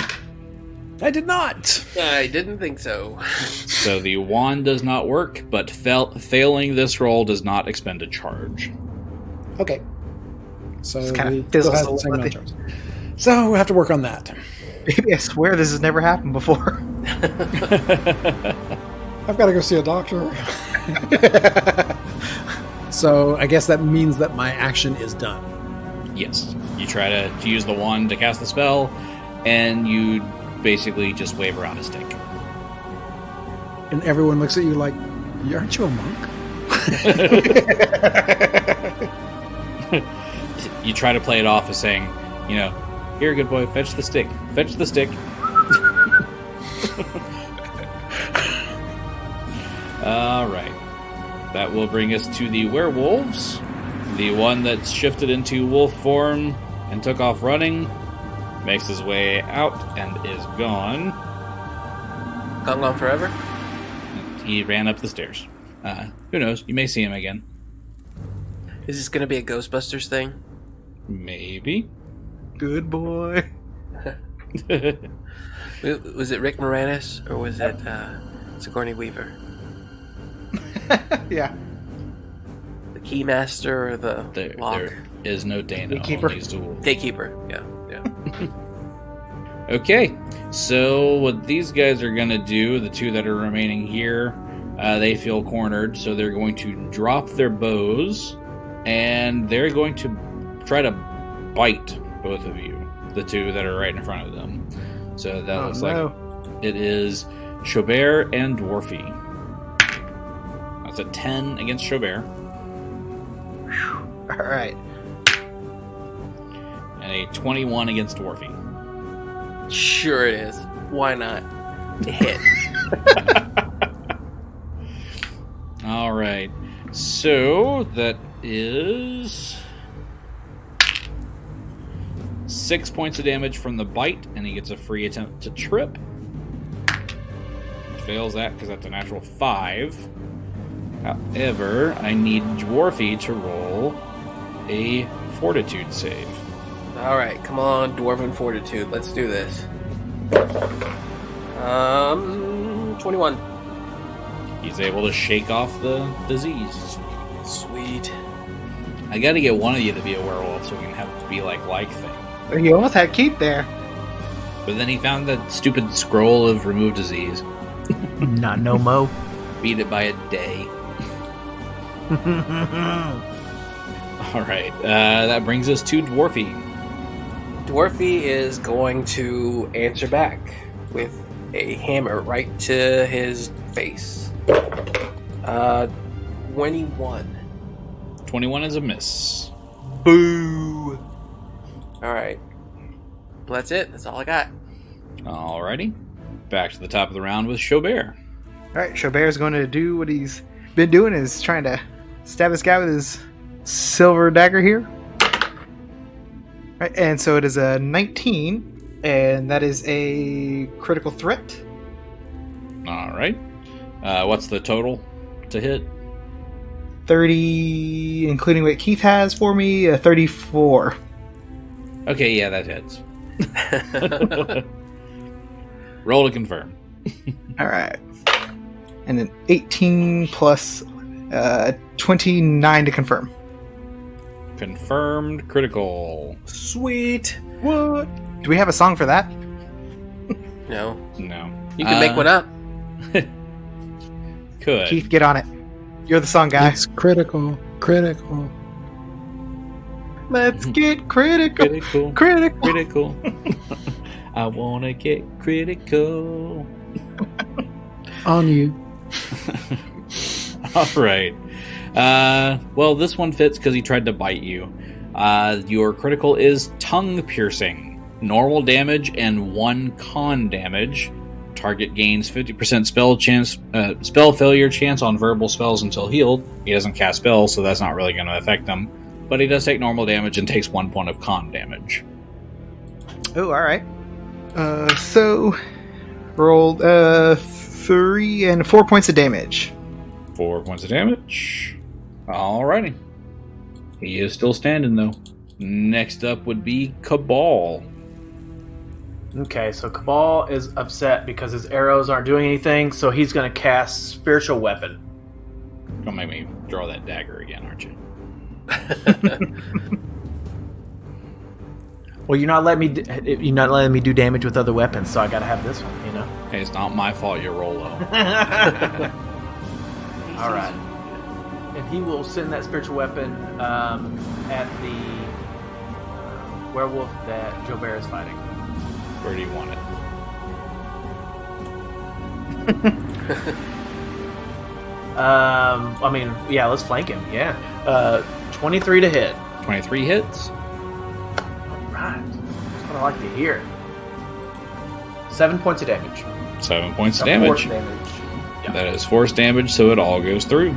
I did not!
I didn't think so.
So the wand does not work, but failing this roll does not expend a charge.
Okay. So
It's kind
we
of fizzles
still have
a
the same
little
amount of charge. So we'll have to work on that.
Baby, I swear this has never happened before.
I've got to go see a doctor. So I guess that means that my action is done.
Yes. You try to use the wand to cast the spell, and you basically just wave around a stick.
And everyone looks at you like, aren't you a monk?
You try to play it off as saying, here, good boy, fetch the stick. Fetch the stick. All right. That will bring us to the werewolves. The one that's shifted into wolf form and took off running makes his way out and is gone.
Gone forever?
He ran up the stairs. Who knows? You may see him again.
Is this going to be a Ghostbusters thing?
Maybe.
Good boy.
Was it Rick Moranis or was it Sigourney Weaver?
Yeah.
The Keymaster or the lock?
There is no Dana.
Gatekeeper.
Only Zool.
Gatekeeper, yeah.
Okay, so what these guys are going to do, the two that are remaining here, they feel cornered, so they're going to drop their bows, and they're going to try to bite both of you, the two that are right in front of them. So that looks like it is Xo'bere and Dwarfy. That's a 10 against Xo'bere.
All right.
And a 21 against Dwarfy.
Sure it is. Why not? Hit.
All right. So that is 6 points of damage from the bite, and he gets a free attempt to trip. Fails that because that's a natural 5. However, I need Dwarfy to roll a fortitude save.
Alright, come on, Dwarven Fortitude. Let's do this. 21.
He's able to shake off the disease.
Sweet.
I gotta get one of you to be a werewolf so we can have it be like thing.
You almost had Keith there.
But then he found that stupid scroll of remove disease.
Not no mo.
Beat it by a day. Alright, that brings us to Dwarfy.
Dwarfy is going to answer back with a hammer right to his face. 21.
21 is a miss.
Boo! Alright. Well, that's it. That's all I got.
Alrighty. Back to the top of the round with Xo'bere.
All right, Chaubert's going to do what he's been doing, is trying to stab this guy with his silver dagger here. Right, and so it is a 19, and that is a critical threat.
Alright. What's the total to hit?
30, including what Keith has for me, 34.
Okay, yeah, that hits. Roll to confirm.
All right. And then 18 plus 29 to confirm.
Confirmed critical.
Sweet.
What? Do we have a song for that?
No.
No.
You can make one up.
Could.
Keith, get on it. You're the song guy.
It's critical.
Let's get critical.
Critical. I want to get critical.
On you.
All right. Well, this one fits because he tried to bite you. Your critical is tongue piercing. Normal damage and 1 con damage. Target gains 50% spell failure chance on verbal spells until healed. He doesn't cast spells, so that's not really going to affect him. But he does take normal damage and takes 1 point of con damage.
Oh, all right. So rolled 3 and 4 points of damage.
4 points of damage. Alrighty. He is still standing, though. Next up would be Kabal.
Okay, so Kabal is upset because his arrows aren't doing anything, so he's going to cast Spiritual Weapon.
Don't make me draw that dagger again, aren't you?
Well, you're not letting me do damage with other weapons, so I got to have this one, you know.
Hey, it's not my fault you roll low.
All right. And he will send that Spiritual Weapon at the werewolf that Xo'bere is fighting.
Where do you want it?
I mean, yeah, let's flank him. Yeah. 23 to hit.
23 hits.
Right. That's what I like to hear. 7 points of damage.
7 points of
Force
damage.
damage. Yeah.
That is force damage, so it all goes through.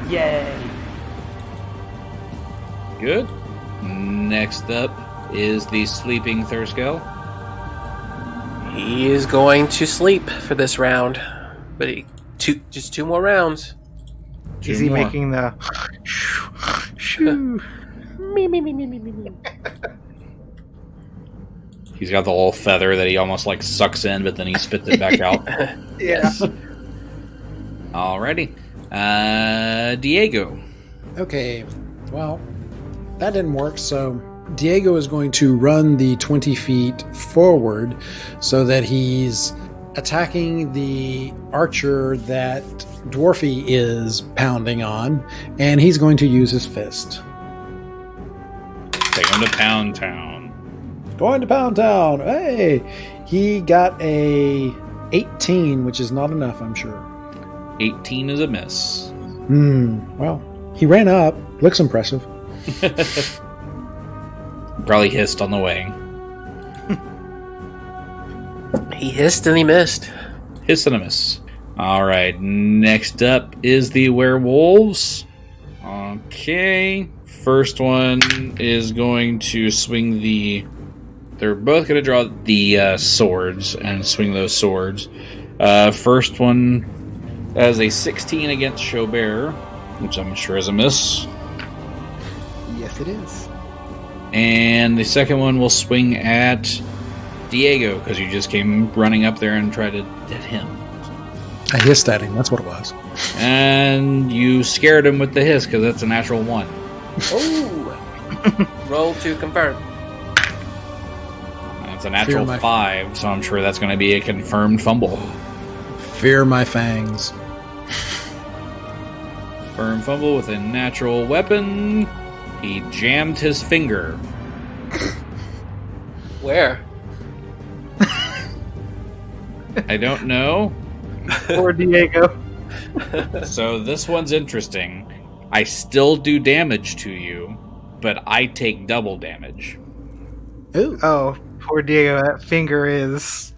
Yay.
Good. Next up is the sleeping Thurskell.
He is going to sleep for this round, but just 2 more rounds.
Is he making the shoo?
He's got the little feather that he almost like sucks in, but then he spits it back out.
Yes.
Alrighty. Diego.
Okay, well, that didn't work, so Diego is going to run the 20 feet forward so that he's attacking the archer that Dwarfy is pounding on, and he's going to use his fist.
Take him to Pound Town.
Going to Pound Town! Hey! He got a 18, which is not enough, I'm sure.
18 is a miss.
Well, he ran up. Looks impressive.
Probably hissed on the way.
He hissed and he missed.
Hiss and a miss. Alright, next up is the werewolves. Okay. First one is going to swing the... They're both going to draw the swords and swing those swords. First one has a 16 against Xo'bere, which I'm sure is a miss.
Yes, it is.
And the second one will swing at Diego, because you just came running up there and tried to hit him.
I hissed at him, that's what it was.
And you scared him with the hiss, because that's a natural 1.
Ooh. Roll to confirm.
That's a natural 5, so I'm sure that's going to be a confirmed fumble.
Fear my fangs.
Firm fumble with a natural weapon. He jammed his finger.
Where?
I don't know.
Poor Diego.
So this one's interesting. I still do damage to you, but I take double damage.
Ooh.
Oh, poor Diego. That finger is.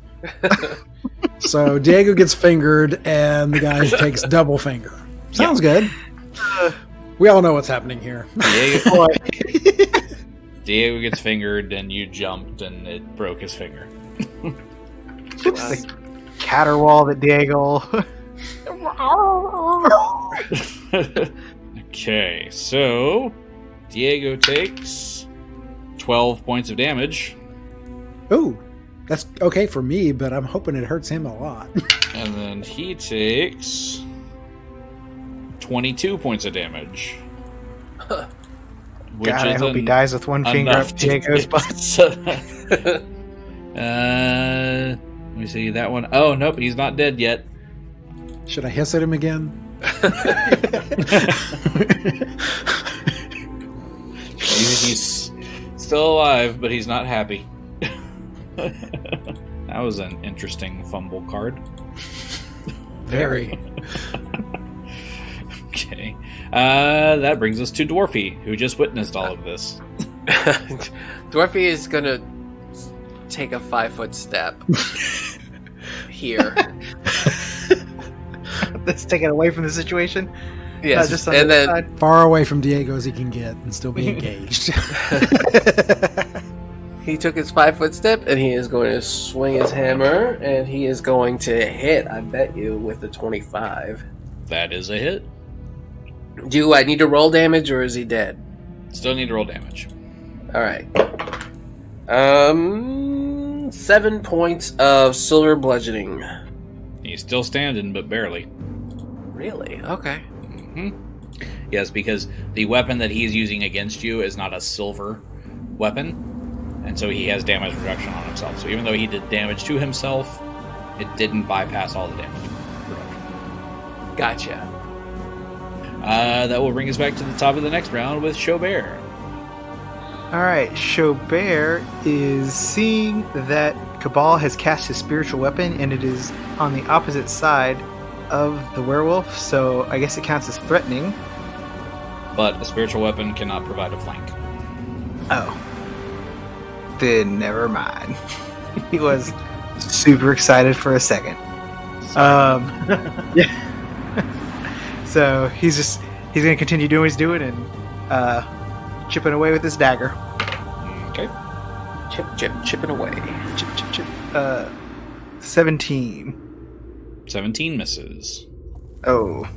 So Diego gets fingered, and the guy takes double finger. Sounds good. We all know what's happening here.
Diego gets fingered, and you jumped, and it broke his finger.
It's the caterwaul that Diego.
Okay, so Diego takes 12 points of damage.
Ooh, that's okay for me, but I'm hoping it hurts him a lot.
And then he takes 22 points of damage. Which
God, I hope he dies with one finger up Diego's butt.
Let me see that one. Oh, nope, he's not dead yet.
Should I hiss at him again?
He's still alive, but he's not happy. That was an interesting fumble card.
Very.
Okay. That brings us to Dwarfy, who just witnessed all of this.
Dwarfy is gonna take a 5-foot step here.
Let's take it away from the situation.
Yes,
Just on
and
the
then
side.
Far away from Diego as he can get and still be engaged.
he took his 5-foot step, and he is going to swing his hammer, and he is going to hit, I bet you, with the 25.
That is a hit.
Do I need to roll damage, or is he dead?
Still need to roll damage.
Alright. 7 points of silver bludgeoning.
He's still standing, but barely.
Really? Okay.
Mm-hmm. Yes, because the weapon that he's using against you is not a silver weapon, and so he has damage reduction on himself. So even though he did damage to himself, it didn't bypass all the damage reduction.
Gotcha.
That will bring us back to the top of the next round with Xo'bere.
All right, Xo'bere is seeing that Kabal has cast his spiritual weapon, and it is on the opposite side of the werewolf, so I guess it counts as threatening.
But a spiritual weapon cannot provide a flank.
Oh. Then never mind. He was super excited for a second. Yeah. So he's going to continue doing what he's doing and chipping away with this dagger.
Okay.
Chipping away. Chip.
17.
17 misses.
Oh.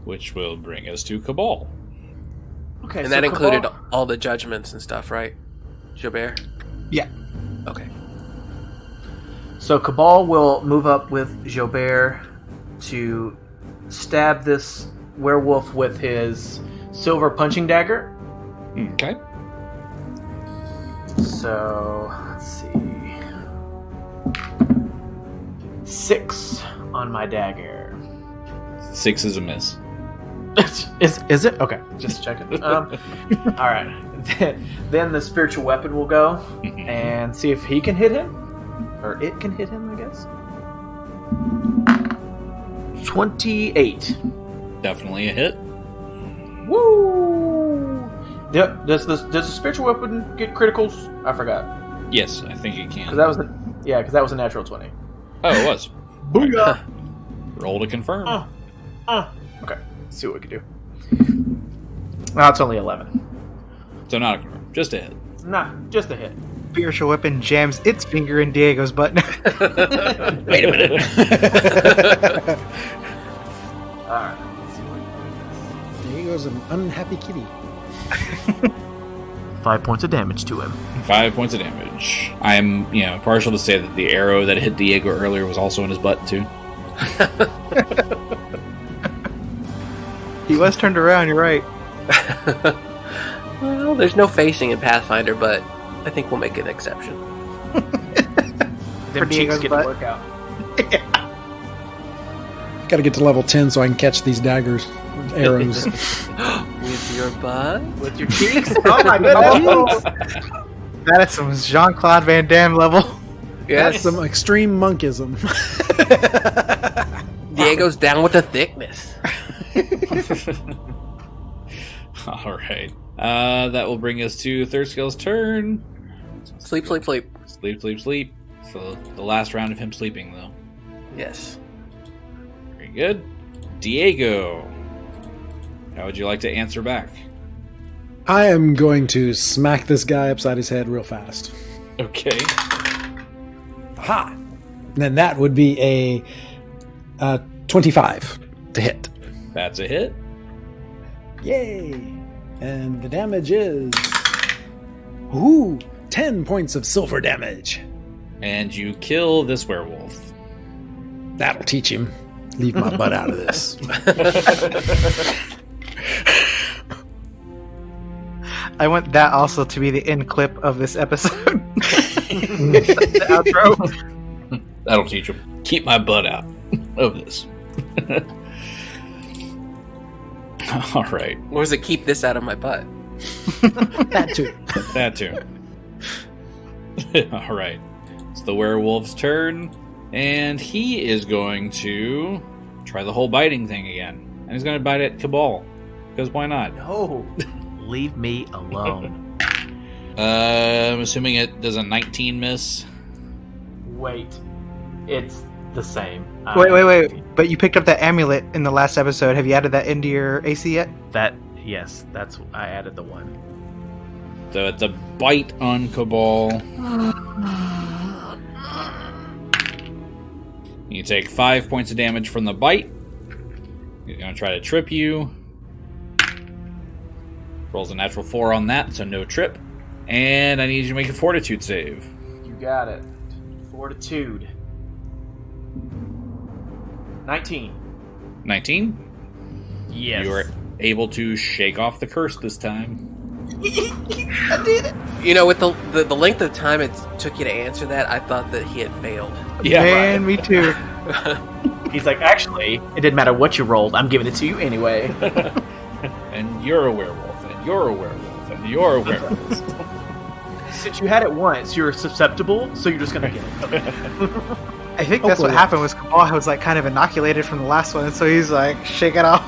Which will bring us to Kabal.
Okay,
And
so
that included
Kabal-
all the judgments and stuff, right? Xo'bere?
Yeah.
Okay.
So Kabal will move up with Xo'bere to stab this werewolf with his silver punching dagger.
Okay.
So, let's see. 6 on my dagger.
6 is a miss.
Is it? Okay, just checking. All right. Then the spiritual weapon will go and see if he can hit him. Or it can hit him, I guess. 28.
Definitely a hit.
Woo! Does the spiritual weapon get criticals? I forgot.
Yes, I think it can.
Because that was a natural 20.
Oh, it was.
Booyah!
Roll to confirm.
Okay, let's see what we can do. No, it's only 11.
So not a confirm, just a hit.
Nah, just a hit.
Spiritual weapon jams its finger in Diego's butt.
Wait a minute.
Alright, let's see what
There goes an unhappy kitty.
5 points of damage to him.
5 points of damage. I'm, partial to say that the arrow that hit Diego earlier was also in his butt, too.
He was turned around, you're right.
Well, there's no facing in Pathfinder, but I think we'll make an exception.
Them cheeks
Diego's
get
butt.
to work out.
Got to get to level 10 so I can catch these daggers, arrows.
With your butt?
With your cheeks? Oh my goodness!
That is some Jean-Claude Van Damme level.
That's some extreme monkism.
Diego's down with the thickness.
All right. That will bring us to Thurskill's turn.
Sleep.
Sleep. So the last round of him sleeping, though.
Yes.
Very good. Diego, how would you like to answer back?
I am going to smack this guy upside his head real fast.
Okay.
Ha! And then that would be a 25 to hit.
That's a hit.
Yay! And the damage is 10 points of silver damage.
And you kill this werewolf.
That'll teach him. Leave my butt out of this.
I want that also to be the end clip of this episode. The outro.
That'll teach him. Keep my butt out of this. All right.
Or does it keep this out of my butt?
That too.
That too. All right. It's the werewolf's turn, and he is going to try the whole biting thing again. And he's going to bite at Kabal, because why not?
No, leave me alone.
I'm assuming it does a 19 miss.
Wait, it's the same.
Wait. But you picked up that amulet in the last episode. Have you added that into your AC yet?
Yes, that's I added the one.
So it's a bite on Kabal. You take 5 points of damage from the bite. He's going to try to trip you. Rolls a natural 4 on that, so no trip. And I need you to make a fortitude save.
You got it. Fortitude. 19.
19?
Yes.
You are able to shake off the curse this time.
I did it.
You know, with the length of time it took you to answer that, I thought that he had failed.
Yeah,
Man, me too.
He's like, actually, it didn't matter what you rolled. I'm giving it to you anyway.
And you're a werewolf, and you're a werewolf. and you're a werewolf.
Since you had it once, you're susceptible, so you're just gonna get it.
I think that's what happened was Kabal was like kind of inoculated from the last one, and so he's like, shake it off.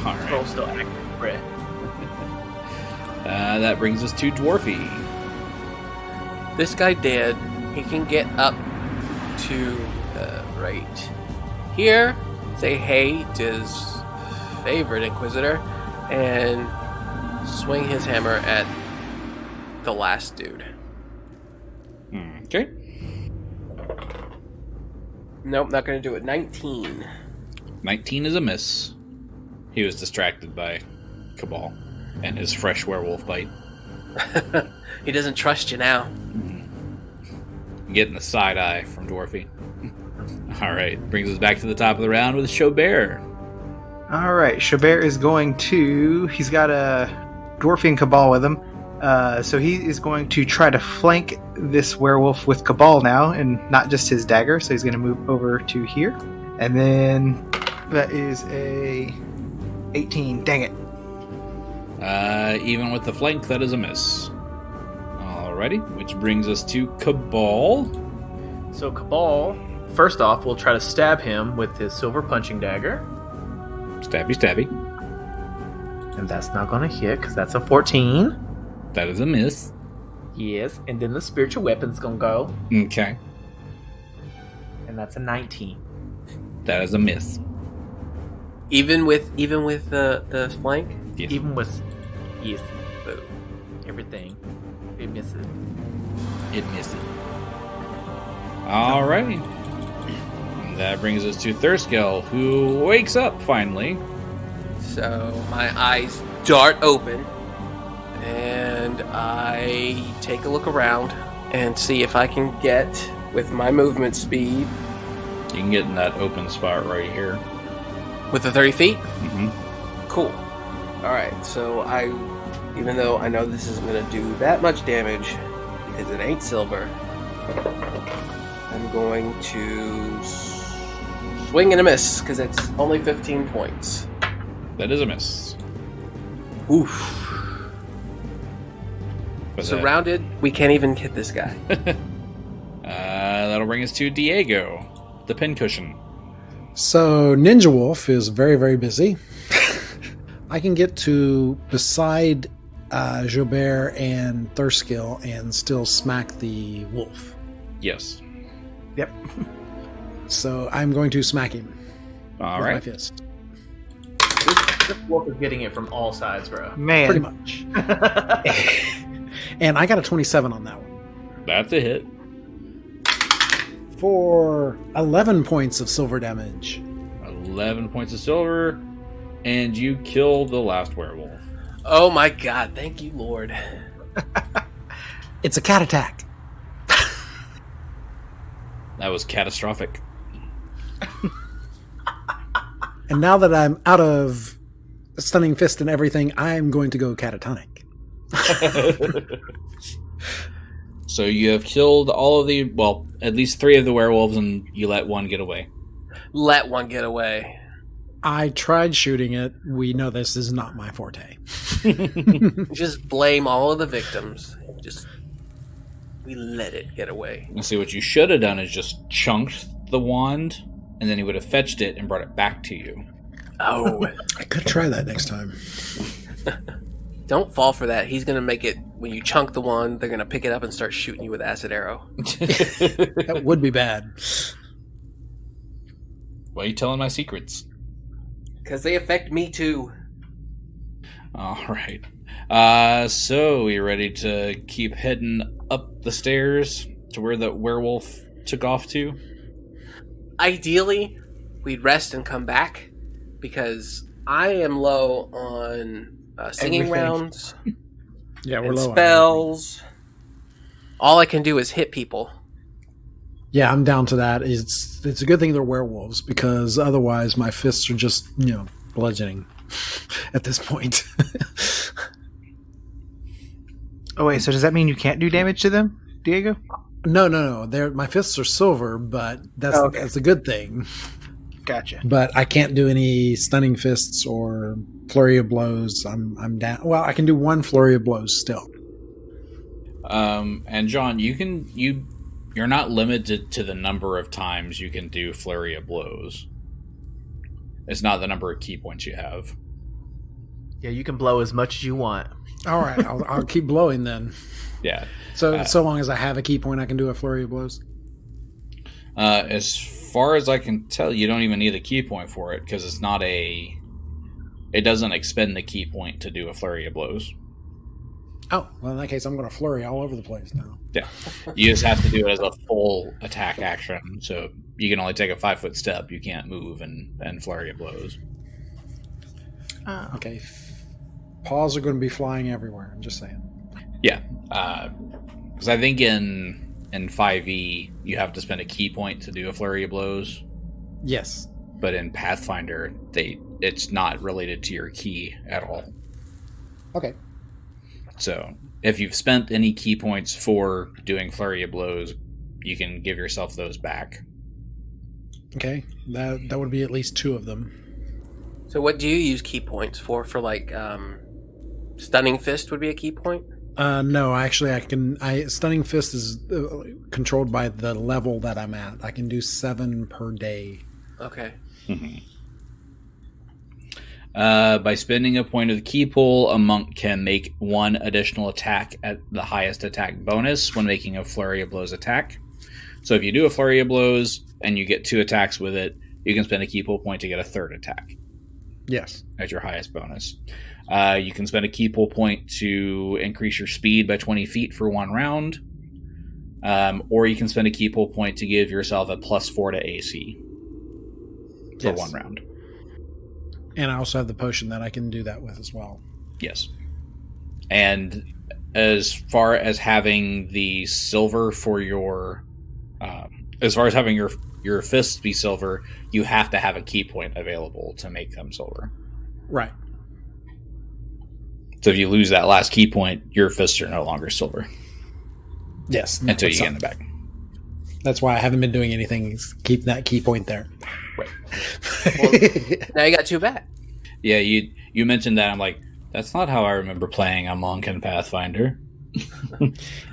All right.
Roll still active. Right.
That brings us to Dwarfy.
This guy dead. He can get up to right here. Say hey to his favorite Inquisitor, and swing his hammer at the last dude.
Okay.
Nope, not going to do it. 19.
19 is a miss. He was distracted by Kabal and his fresh werewolf bite.
He doesn't trust you now.
Getting the side eye from Dwarfy. All right, brings us back to the top of the round with Xo'bere.
All right, Xo'bere is going to... He's got a Dwarfy and Kabal with him. So he is going to try to flank this werewolf with Kabal now, and not just his dagger. So he's going to move over to here. And then that is a 18. Dang it.
Even with the flank, that is a miss. Alrighty, which brings us to Kabal.
So Kabal, first off, will try to stab him with his silver punching dagger.
Stabby, stabby.
And that's not going to hit, because that's a 14.
That is a miss.
Yes, and then the spiritual weapon's going to go.
Okay.
And that's a 19.
That is a miss.
Even with the flank?
Yes.
Even with... Yes. Boom. Everything. It misses.
It misses. Alrighty. And that brings us to Thurskill, who wakes up finally.
So my eyes dart open, and I take a look around and see if I can get, with my movement speed...
You can get in that open spot right here.
With the 30 feet?
Mm-hmm.
Cool. Alright, so even though I know this isn't going to do that much damage, because it ain't silver, I'm going to swing and a miss, because it's only 15 points.
That is a miss.
Oof. Surrounded, we can't even hit this guy.
That'll bring us to Diego, the pincushion.
So Ninja Wolf is very, very busy. I can get to beside Xo'bere and Thurskill and still smack the wolf.
Yes.
Yep.
So I'm going to smack him.
All
with
right.
my fist.
This wolf is getting it from all sides, bro.
Man.
Pretty much. And I got a 27 on that one.
That's a hit.
For 11 points of silver damage.
11 points of silver, and you kill the last werewolf.
Oh my god, thank you, Lord.
It's a cat attack.
That was catastrophic.
And now that I'm out of Stunning Fist and everything, I'm going to go catatonic.
So you have killed all of the, well, at least 3 of the werewolves, and you let one get away.
Let one get away.
I tried shooting it. We know this is not my forte.
Just blame all of the victims. We let it get away.
And see, what you should have done is just chunked the wand, and then he would have fetched it and brought it back to you.
Oh.
I could try that next time.
Don't fall for that. He's going to make it, when you chunk the wand, they're going to pick it up and start shooting you with acid arrow.
That would be bad.
Why are you telling my secrets?
Because they affect me too.
All right. So you ready to keep heading up the stairs to where the werewolf took off to?
Ideally, we'd rest and come back, because I am low on singing
Everything.
rounds.
Yeah, we're
and
low on
spells. All I can do is hit people.
Yeah, I'm down to that. It's a good thing they're werewolves, because otherwise my fists are just, bludgeoning at this point.
Oh, wait, so does that mean you can't do damage to them, Diego?
No. My fists are silver, but that's a good thing.
Gotcha.
But I can't do any stunning fists or flurry of blows. I'm down. Well, I can do one flurry of blows still.
And John, you're not limited to the number of times you can do flurry of blows. It's not the number of key points you have.
Yeah, you can blow as much as you want.
All right, I'll keep blowing then.
Yeah.
So long as I have a key point, I can do a flurry of blows.
As far as I can tell, you don't even need a key point for it because it doesn't expend the key point to do a flurry of blows.
Oh, well, in that case, I'm going to flurry all over the place now.
Yeah. You just have to do it as a full attack action. So you can only take a 5-foot step. You can't move and flurry of blows.
Okay. Paws are going to be flying everywhere. I'm just saying.
Yeah. Because I think in 5e, you have to spend a key point to do a flurry of blows.
Yes.
But in Pathfinder, it's not related to your key at all.
Okay.
So if you've spent any key points for doing flurry of blows, you can give yourself those back.
Okay. That would be at least 2 of them.
So what do you use key points for? For like stunning fist would be a key point?
No, actually, stunning fist is controlled by the level that I'm at. I can do 7 per day.
Okay.
Mm-hmm. By spending a point of the key pool, a monk can make 1 additional attack at the highest attack bonus when making a flurry of blows attack. So if you do a flurry of blows and you get 2 attacks with it, you can spend a key pool point to get a 3rd attack.
Yes.
As your highest bonus. You can spend a key pull point to increase your speed by 20 feet for 1 round. Or you can spend a key pull point to give yourself a +4 to AC for 1 round.
And I also have the potion that I can do that with as well.
Yes. And as far as having the silver for your... as far as having your fists be silver, you have to have a key point available to make them silver.
Right.
So if you lose that last key point, your fists are no longer silver.
Yes.
Until you get in the back.
That's why I haven't been doing anything. Keep that key point there.
Right.
Well, now you got 2 back.
Yeah, you mentioned that. I'm like, that's not how I remember playing a monk in Pathfinder.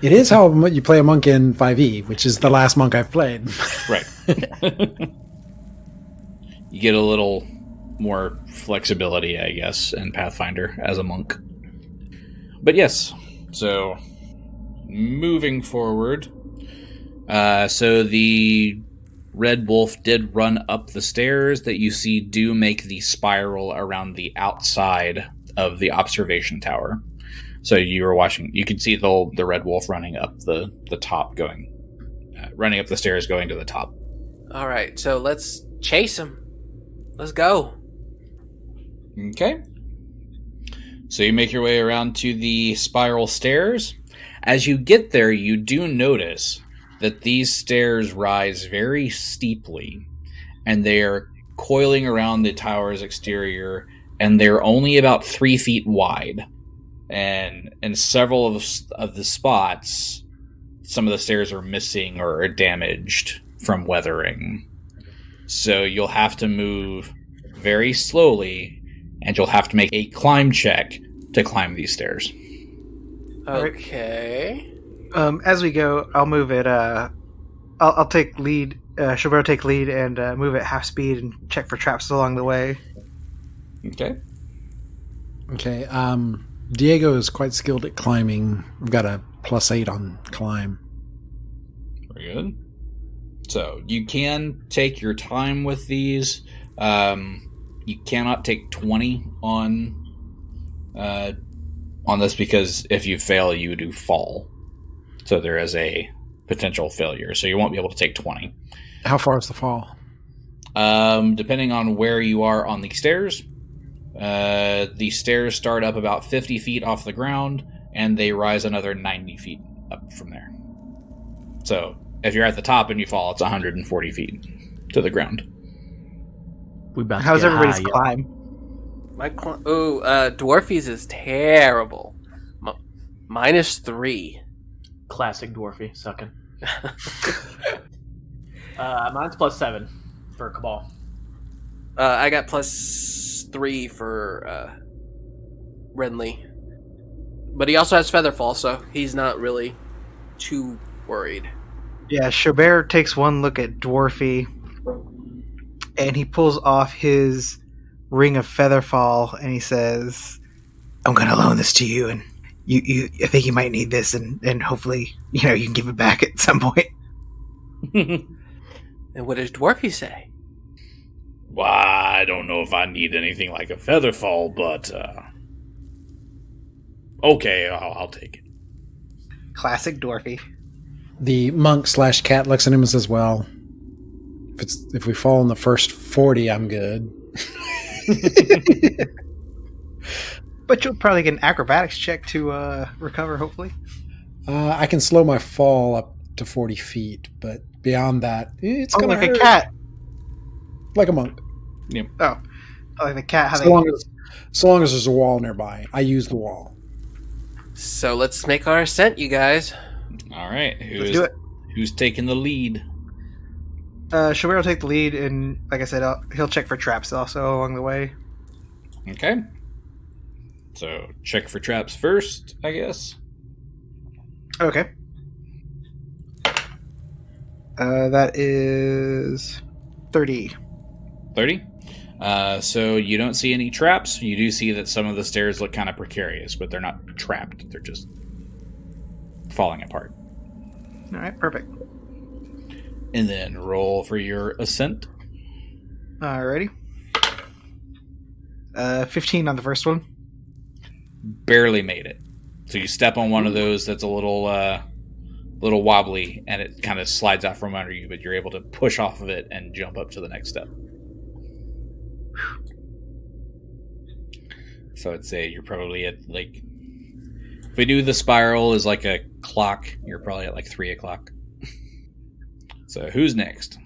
It is how you play a monk in 5e, which is the last monk I've played.
Right. You get a little more flexibility, I guess, in Pathfinder as a monk. But yes, so moving forward. So the Red Wolf did run up the stairs that you see do make the spiral around the outside of the observation tower. So you were watching, you can see the Red Wolf running up the top, running up the stairs going to the top.
All right, so let's chase him. Let's go.
Okay. So you make your way around to the spiral stairs. As you get there, you do notice that these stairs rise very steeply, and they're coiling around the tower's exterior, and they're only about 3 feet wide. And in several of the spots, some of the stairs are missing or are damaged from weathering. So you'll have to move very slowly, and you'll have to make a climb check to climb these stairs.
Okay.
As we go, I'll move it. I'll take lead. Xo'bere take lead and move at half speed and check for traps along the way.
Okay.
Okay. Diego is quite skilled at climbing. I've got a +8 on climb.
Very good. So you can take your time with these. You cannot take 20 on this because if you fail, you do fall. So there is a potential failure. So you won't be able to take 20.
How far is the fall?
Depending on where you are on the stairs. The stairs start up about 50 feet off the ground, and they rise another 90 feet up from there. So if you're at the top and you fall, it's 140 feet to the ground.
How's everybody's climb?
My Dwarfy's is terrible. -3.
Classic Dwarfy sucking. Mine's +7 for Kabal.
I got +3 for Renly. But he also has Featherfall, so he's not really too worried.
Yeah, Xo'bere takes one look at Dwarfy, and he pulls off his ring of Featherfall, and he says, "I'm going to loan this to you, and I think you might need this, and hopefully, you can give it back at some point."
And what does Dwarfy say?
Well, I don't know if I need anything like a Featherfall, but okay, I'll take it.
Classic Dwarfy.
The monk / cat looks at him and says, "Well, if we fall in the first 40, I'm good."
But you'll probably get an acrobatics check to recover, hopefully.
I can slow my fall up to 40 feet, but beyond that, it's gonna
like
hurt.
a cat.
Like a monk.
Yep.
Oh, like the cat.
So long as there's a wall nearby, I use the wall.
So let's make our ascent, you guys.
All right.
Let's do it.
Who's taking the lead?
Xo'bere will take the lead, and like I said, he'll check for traps also along the way.
Okay. So check for traps first, I guess.
Okay. That is 30.
30. So you don't see any traps. You do see that some of the stairs look kind of precarious, but they're not trapped. They're just falling apart.
All right, perfect.
And then roll for your ascent.
Alrighty. 15 on the first one.
Barely made it. So you step on one of those that's a little wobbly, and it kind of slides out from under you, but you're able to push off of it and jump up to the next step. So I'd say you're probably at, like, if we do the spiral is like a clock, you're probably at like 3 o'clock. So who's next?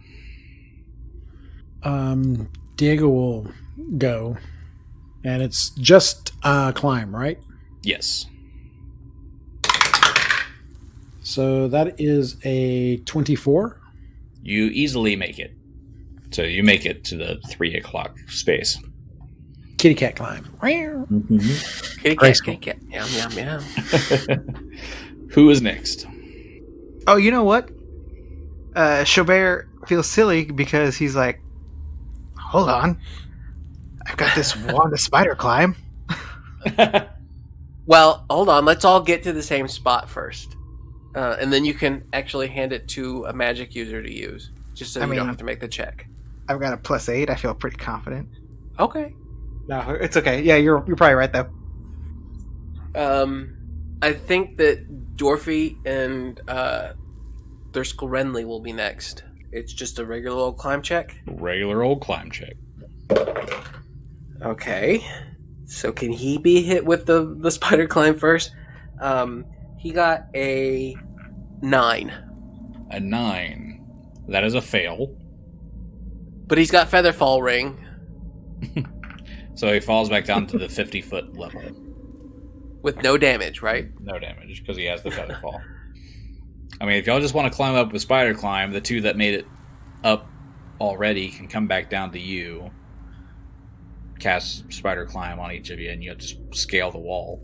Diego will go, and it's just climb, right?
Yes.
So that is a 24.
You easily make it. So you make it to the 3 o'clock space.
Kitty cat climb.
Kitty cat. Yum, yum, yum.
Who is next?
Oh, you know what? Xo'bere feels silly because he's like, hold on. I've got this wand of spider climb.
Well, hold on. Let's all get to the same spot first. And then you can actually hand it to a magic user to use. Just so you don't have to make the check.
I've got a +8. I feel pretty confident.
Okay.
No, it's okay. Yeah, you're probably right, though.
I think that Dwarfy and Thurskell Renly will be next. It's just a regular old climb check?
Regular old climb check.
Okay. So can he be hit with the spider climb first? He got a 9.
A 9. That is a fail.
But he's got Featherfall ring.
So he falls back down to the 50-foot level.
With no damage, right?
No damage, because he has the Featherfall. I mean, if y'all just want to climb up with Spider Climb, the two that made it up already can come back down to you. Cast Spider Climb on each of you, and you'll just scale the wall.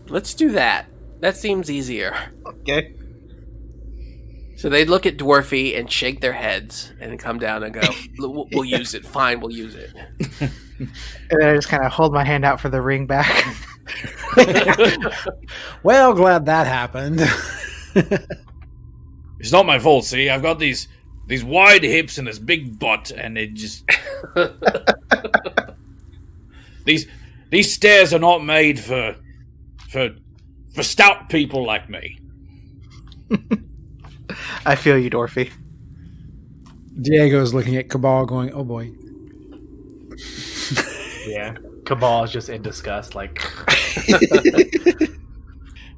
Let's do that. That seems easier.
Okay.
So they look at Dwarfy and shake their heads and come down and go, we'll use it. Fine, we'll use it.
And then I just kind of hold my hand out for the ring back.
Well, glad that happened.
It's not my fault, see? I've got these wide hips and this big butt, and it just... These stairs are not made for stout people like me.
I feel you, Dwarfy.
Diego's looking at Kabal going, oh boy.
Yeah. Kabal is just in disgust, like...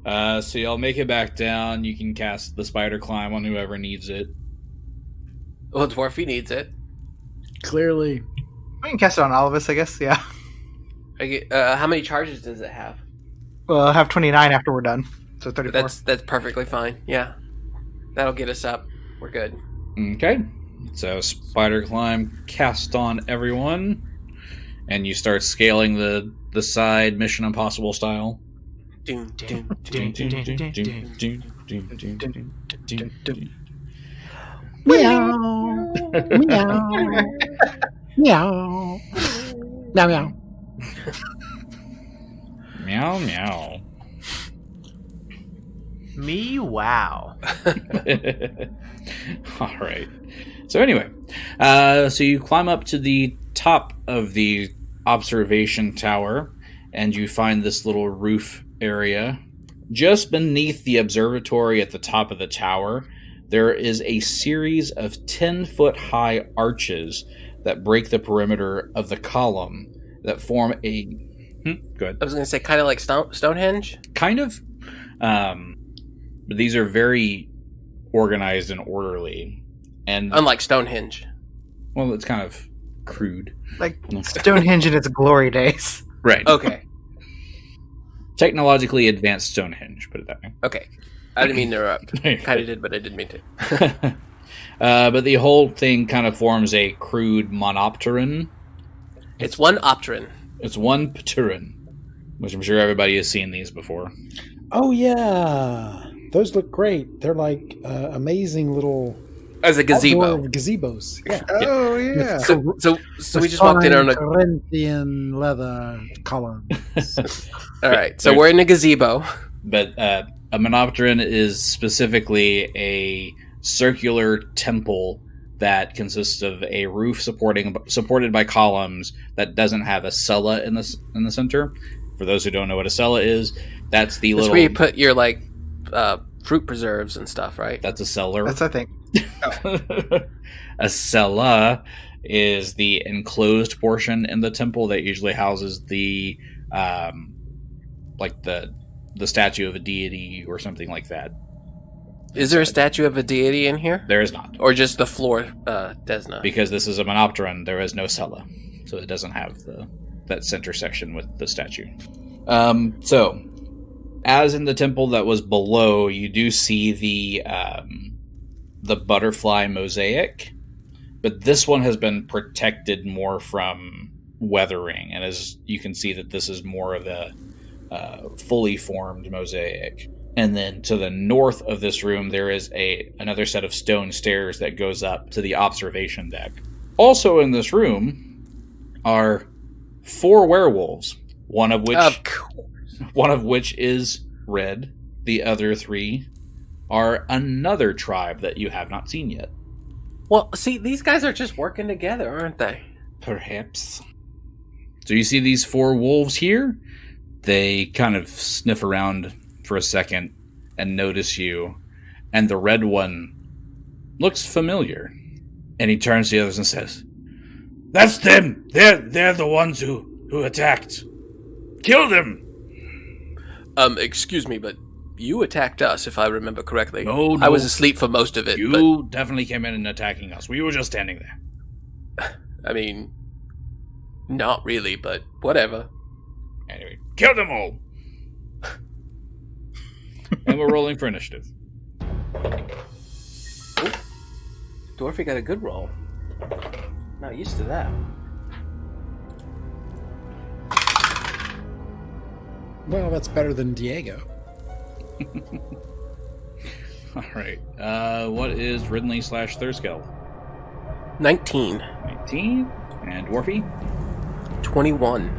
So y'all make it back down. You can cast the Spider Climb on whoever needs it.
Well, Dwarfy needs it.
Clearly.
We can cast it on all of us, I guess, yeah.
How many charges does it have?
Well, I'll have 29 after we're done. So 34.
That's perfectly fine. Yeah. That'll get us up. We're good.
Okay. So spider climb cast on everyone, and you start scaling the side Mission Impossible style.
Doom, doom,
Ding,
doom,
ding,
doom.
ding, ding.
Meow. Meow. Meow. Meow, meow.
Meow meow.
Me, wow.
All right. So anyway, so you climb up to the top of the observation tower, and you find this little roof area. Just beneath the observatory at the top of the tower, there is a series of 10-foot-high arches that break the perimeter of the column that form a... Go ahead.
I was going to say kind of like Stonehenge.
Kind of. But these are very organized and orderly. And
Unlike Stonehenge.
well, it's kind of crude.
Like Stonehenge in its glory days.
Right.
Okay.
Technologically advanced Stonehenge, put it that way.
Okay. I didn't mean to interrupt. Kind of did, but I didn't mean to.
But the whole thing kind of forms a crude monopteron.
It's one Opteron.
It's one pteron, which I'm sure everybody has seen these before.
Oh, yeah. Those look great. They're like amazing little
As a gazebo.
outdoor gazebos. Yeah.
Oh yeah.
So we just walked in on a...
Corinthian leather columns.
All right. So we're in a gazebo.
But a monopteron is specifically a circular temple that consists of a roof supported by columns that doesn't have a cella in the center. For those who don't know what a cella is, that's the
That's
little...
where you put your like fruit preserves and stuff, right?
That's a cellar.
That's I think.
A cella is the enclosed portion in the temple that usually houses the like the statue of a deity or something like that.
Is there a statue of a deity in here?
There is not.
Or just the floor desna?
Because this is a monopteron, there is no cella. So it doesn't have that center section with the statue. So, as in the temple that was below, you do see the butterfly mosaic, but this one has been protected more from weathering, and as you can see that this is more of a fully formed mosaic. And then to the north of this room, there is another set of stone stairs that goes up to the observation deck. Also in this room are 4 werewolves, one of which is red. The other 3 are another tribe that you have not seen yet.
Well, see, these guys are just working together, aren't they?
Perhaps. So you see these 4 wolves here? They kind of sniff around for a second and notice you, and the red one looks familiar. And he turns to the others and says, "That's them! They're the ones who attacked. Kill them!"
Excuse me, but you attacked us, if I remember correctly.
No.
I was asleep for most of it.
You definitely came in and attacking us. We were just standing there.
I mean, not really, but whatever.
Anyway, kill them all! And we're rolling for initiative.
Ooh. Dwarfy got a good roll. Not used to that.
Well, that's better than Diego.
All right. What is Renly / Thurskell?
19.
19. And Dwarfy?
21.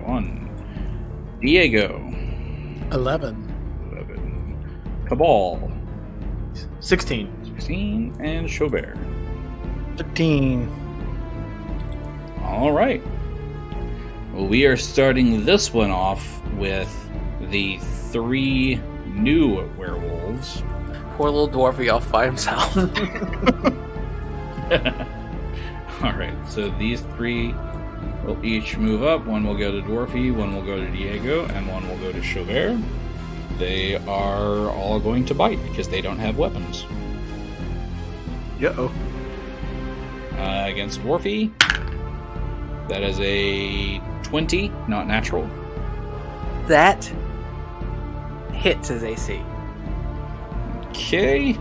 21. Diego?
11.
11. Cabal?
16.
16. And Xo'bere?
15.
All right. Well, we are starting this one off with the 3 new werewolves.
Poor little Dwarfy off by himself.
All right, so these 3 will each move up. One will go to Dwarfy, one will go to Diego, and one will go to Xo'bere. They are all going to bite because they don't have weapons.
Uh-oh.
Against Dwarfy, that is a 20, not natural.
That hits his AC.
Okay.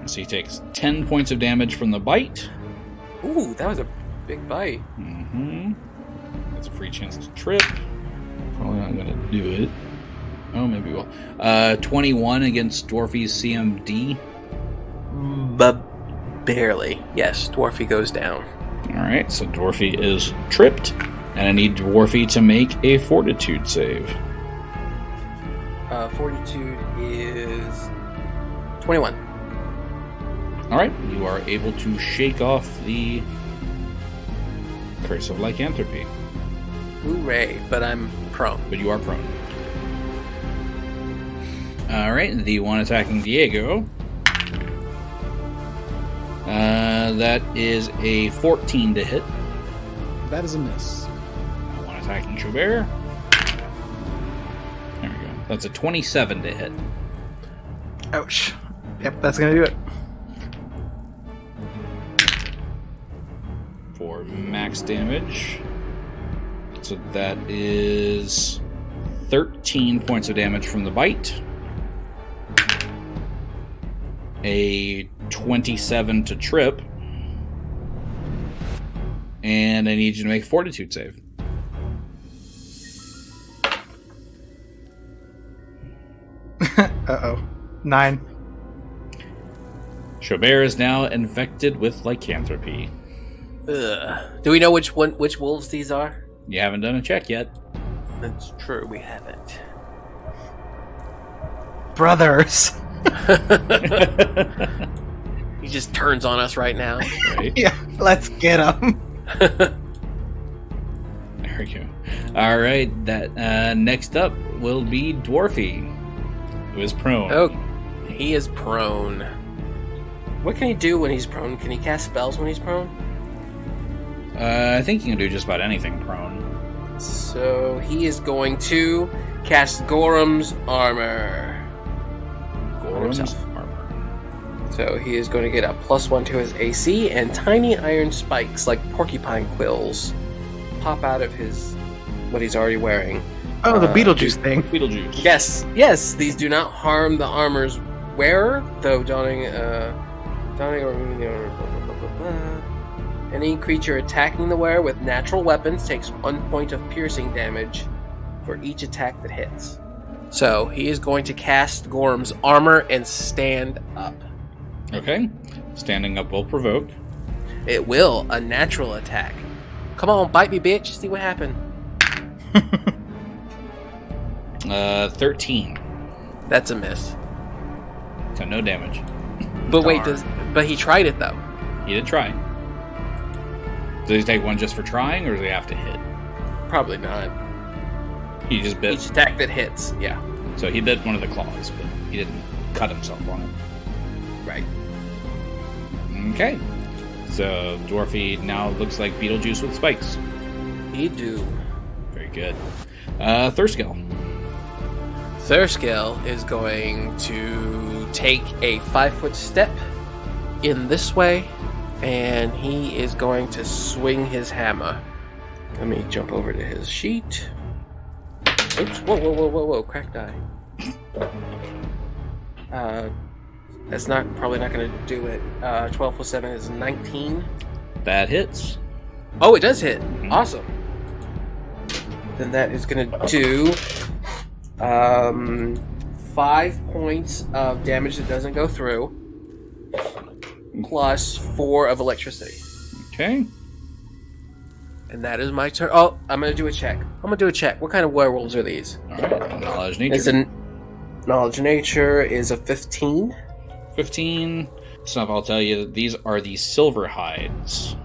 So he takes 10 points of damage from the bite.
Ooh, that was a big bite.
Mm-hmm. That's a free chance to trip. Probably not going to do it. Oh, maybe we'll. 21 against Dwarfy's CMD.
But barely. Yes, Dwarfy goes down.
Alright, so Dwarfy is tripped. And I need Dwarfy to make a Fortitude save.
Fortitude is 21.
Alright, you are able to shake off the Curse of Lycanthropy.
Hooray, but I'm prone.
But you are prone. Alright, the one attacking Diego. That is a 14 to hit.
That is a miss.
One attacking Xo'bere. There we go. That's a 27 to hit.
Ouch. Yep, that's gonna do it.
For max damage. So that is 13 points of damage from the bite. A 27 to trip. And I need you to make a Fortitude save.
Uh-oh. 9.
Xo'bere is now infected with lycanthropy.
Ugh. Do we know which wolves these are?
You haven't done a check yet.
That's true, we haven't.
Brothers.
He just turns on us right now.
Right?
Yeah, let's get them.
There we go. Alright, that next up will be Dwarfy, who is prone.
Oh, he is prone. What can he do when he's prone? Can he cast spells when he's prone?
I think you can do just about anything prone.
So he is going to cast Gorham's Armor.
Gorham's
himself.
armor.
So he is going to get a +1 to his AC, and tiny iron spikes like porcupine quills pop out of what he's already wearing.
Oh, the Beetlejuice thing.
Beetlejuice.
Yes, these do not harm the armor's wearer, though donning any creature attacking the wearer with natural weapons takes 1 point of piercing damage for each attack that hits. So he is going to cast Gorham's Armor and stand up.
Okay. Standing up will provoke.
It will, a natural attack. Come on, bite me, bitch. See what happened.
13.
That's a miss.
So no damage.
But wait,
Darn.
but he tried it though.
He did try. Does he take one just for trying, or does he have to hit?
Probably not.
He just bit.
Each attack that hits, yeah.
So he bit one of the claws, but he didn't cut himself on it.
Right.
Okay. So Dwarfy now looks like Beetlejuice with spikes.
He do.
Very good. Thurskill.
Thurskill is going to take a 5-foot step in this way, and he is going to swing his hammer. Let me jump over to his sheet. Oops! Whoa! Cracked die. That's probably not going to do it. 12 plus 7 is 19.
That hits.
Oh, it does hit. Awesome. Then that is going to do 5 points of damage that doesn't go through, plus 4 of electricity.
Okay.
And that is my turn. Oh, I'm going to do a check. What kind of werewolves are these?
Alright. Knowledge nature.
It's a knowledge nature is a 15.
15. Stuff I'll tell you that these are the silver hides.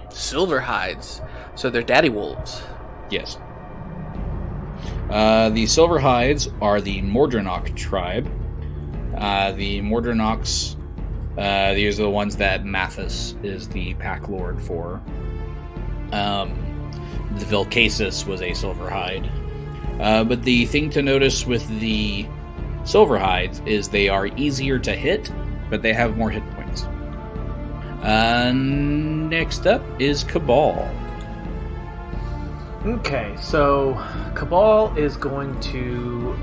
Silver hides. So they're daddy wolves.
Yes. The silver hides are the Mordrenok tribe. The Mordrenoks, these are the ones that Mathis is the pack lord for. The Vilcasis was a silver hide. But the thing to notice with the silver hides is they are easier to hit, but they have more hit points. Next up is Kabal.
Okay, so Kabal is going to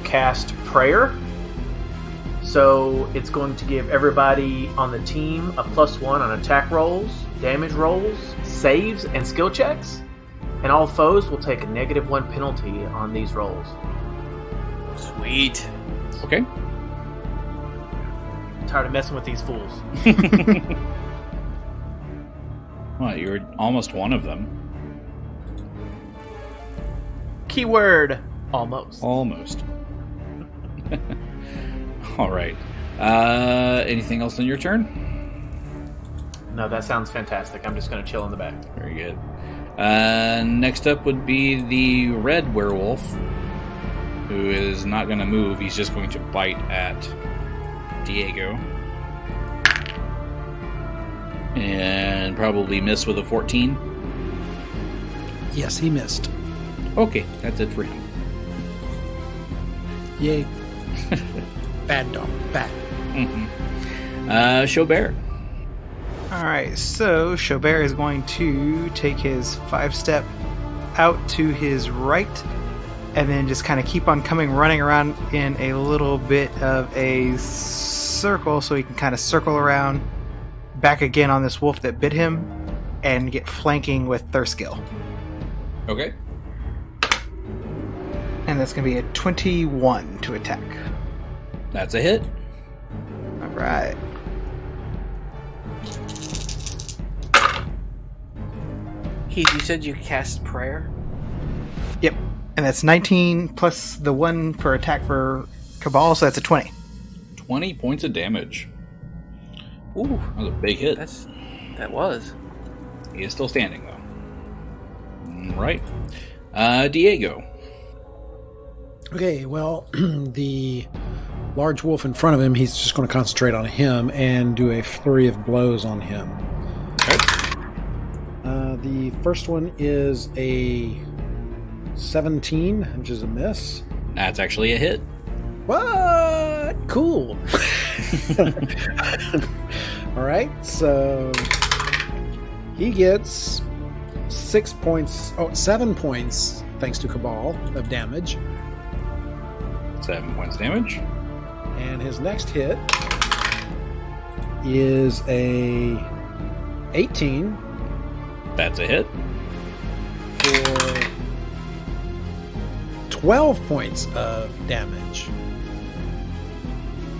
cast Prayer. So it's going to give everybody on the team a +1 on attack rolls, damage rolls, saves, and skill checks. And all foes will take a -1 penalty on these rolls.
Sweet.
Okay.
Tired of messing with these fools.
Well, you were almost one of them.
Keyword, almost.
Almost. All right. Anything else on your turn?
No, that sounds fantastic. I'm just going to chill in the back.
Very good. Next up would be the red werewolf, who is not going to move. He's just going to bite at Diego. And probably miss with a 14.
Yes, he missed.
Okay, that's it for him.
Yay. Bad dog. Bad.
Mm-hmm. Xo'bere.
All right, so Xo'bere is going to take his 5-step out to his right, and then just kind of keep on running around in a little bit of a circle, so he can kind of circle around back again on this wolf that bit him, and get flanking with Thurskill.
Okay.
And that's going to be a 21 to attack.
That's a hit.
All right.
Heath, you said you cast prayer?
Yep. And that's 19 plus the 1 for attack for Kabal, so that's a 20.
20 points of damage.
Ooh,
That was a big hit.
that was.
He is still standing, though. Right. Diego.
Okay, well, the large wolf in front of him, he's just going to concentrate on him and do a flurry of blows on him.
Okay.
The first one is a 17, which is a miss.
That's actually a hit.
What? Cool. All right, so he gets 7 points, thanks to Kabal, of damage.
7 points damage.
And his next hit is a 18
That's a hit.
for 12 points of damage.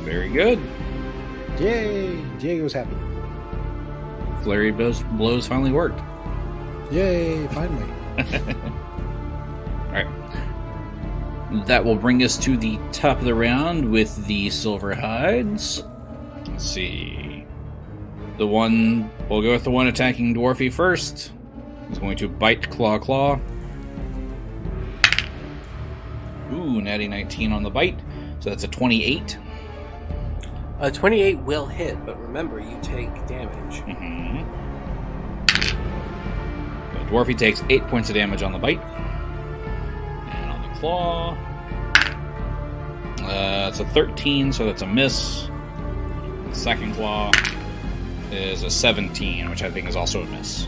Very good.
Yay! Diego's happy.
Flurry blows finally worked.
Yay! Finally.
Alright. That will bring us to the top of the round with the silver hides. Let's see. We'll go with the one attacking Dwarfy first. He's going to bite Claw. Ooh, natty 19 on the bite. So that's a 28.
28 will hit, but remember, you take damage.
Mm-hmm. So Dwarfy takes 8 points of damage on the bite. And on the claw, it's a 13, so that's a miss. The second claw is a 17, which I think is also a miss.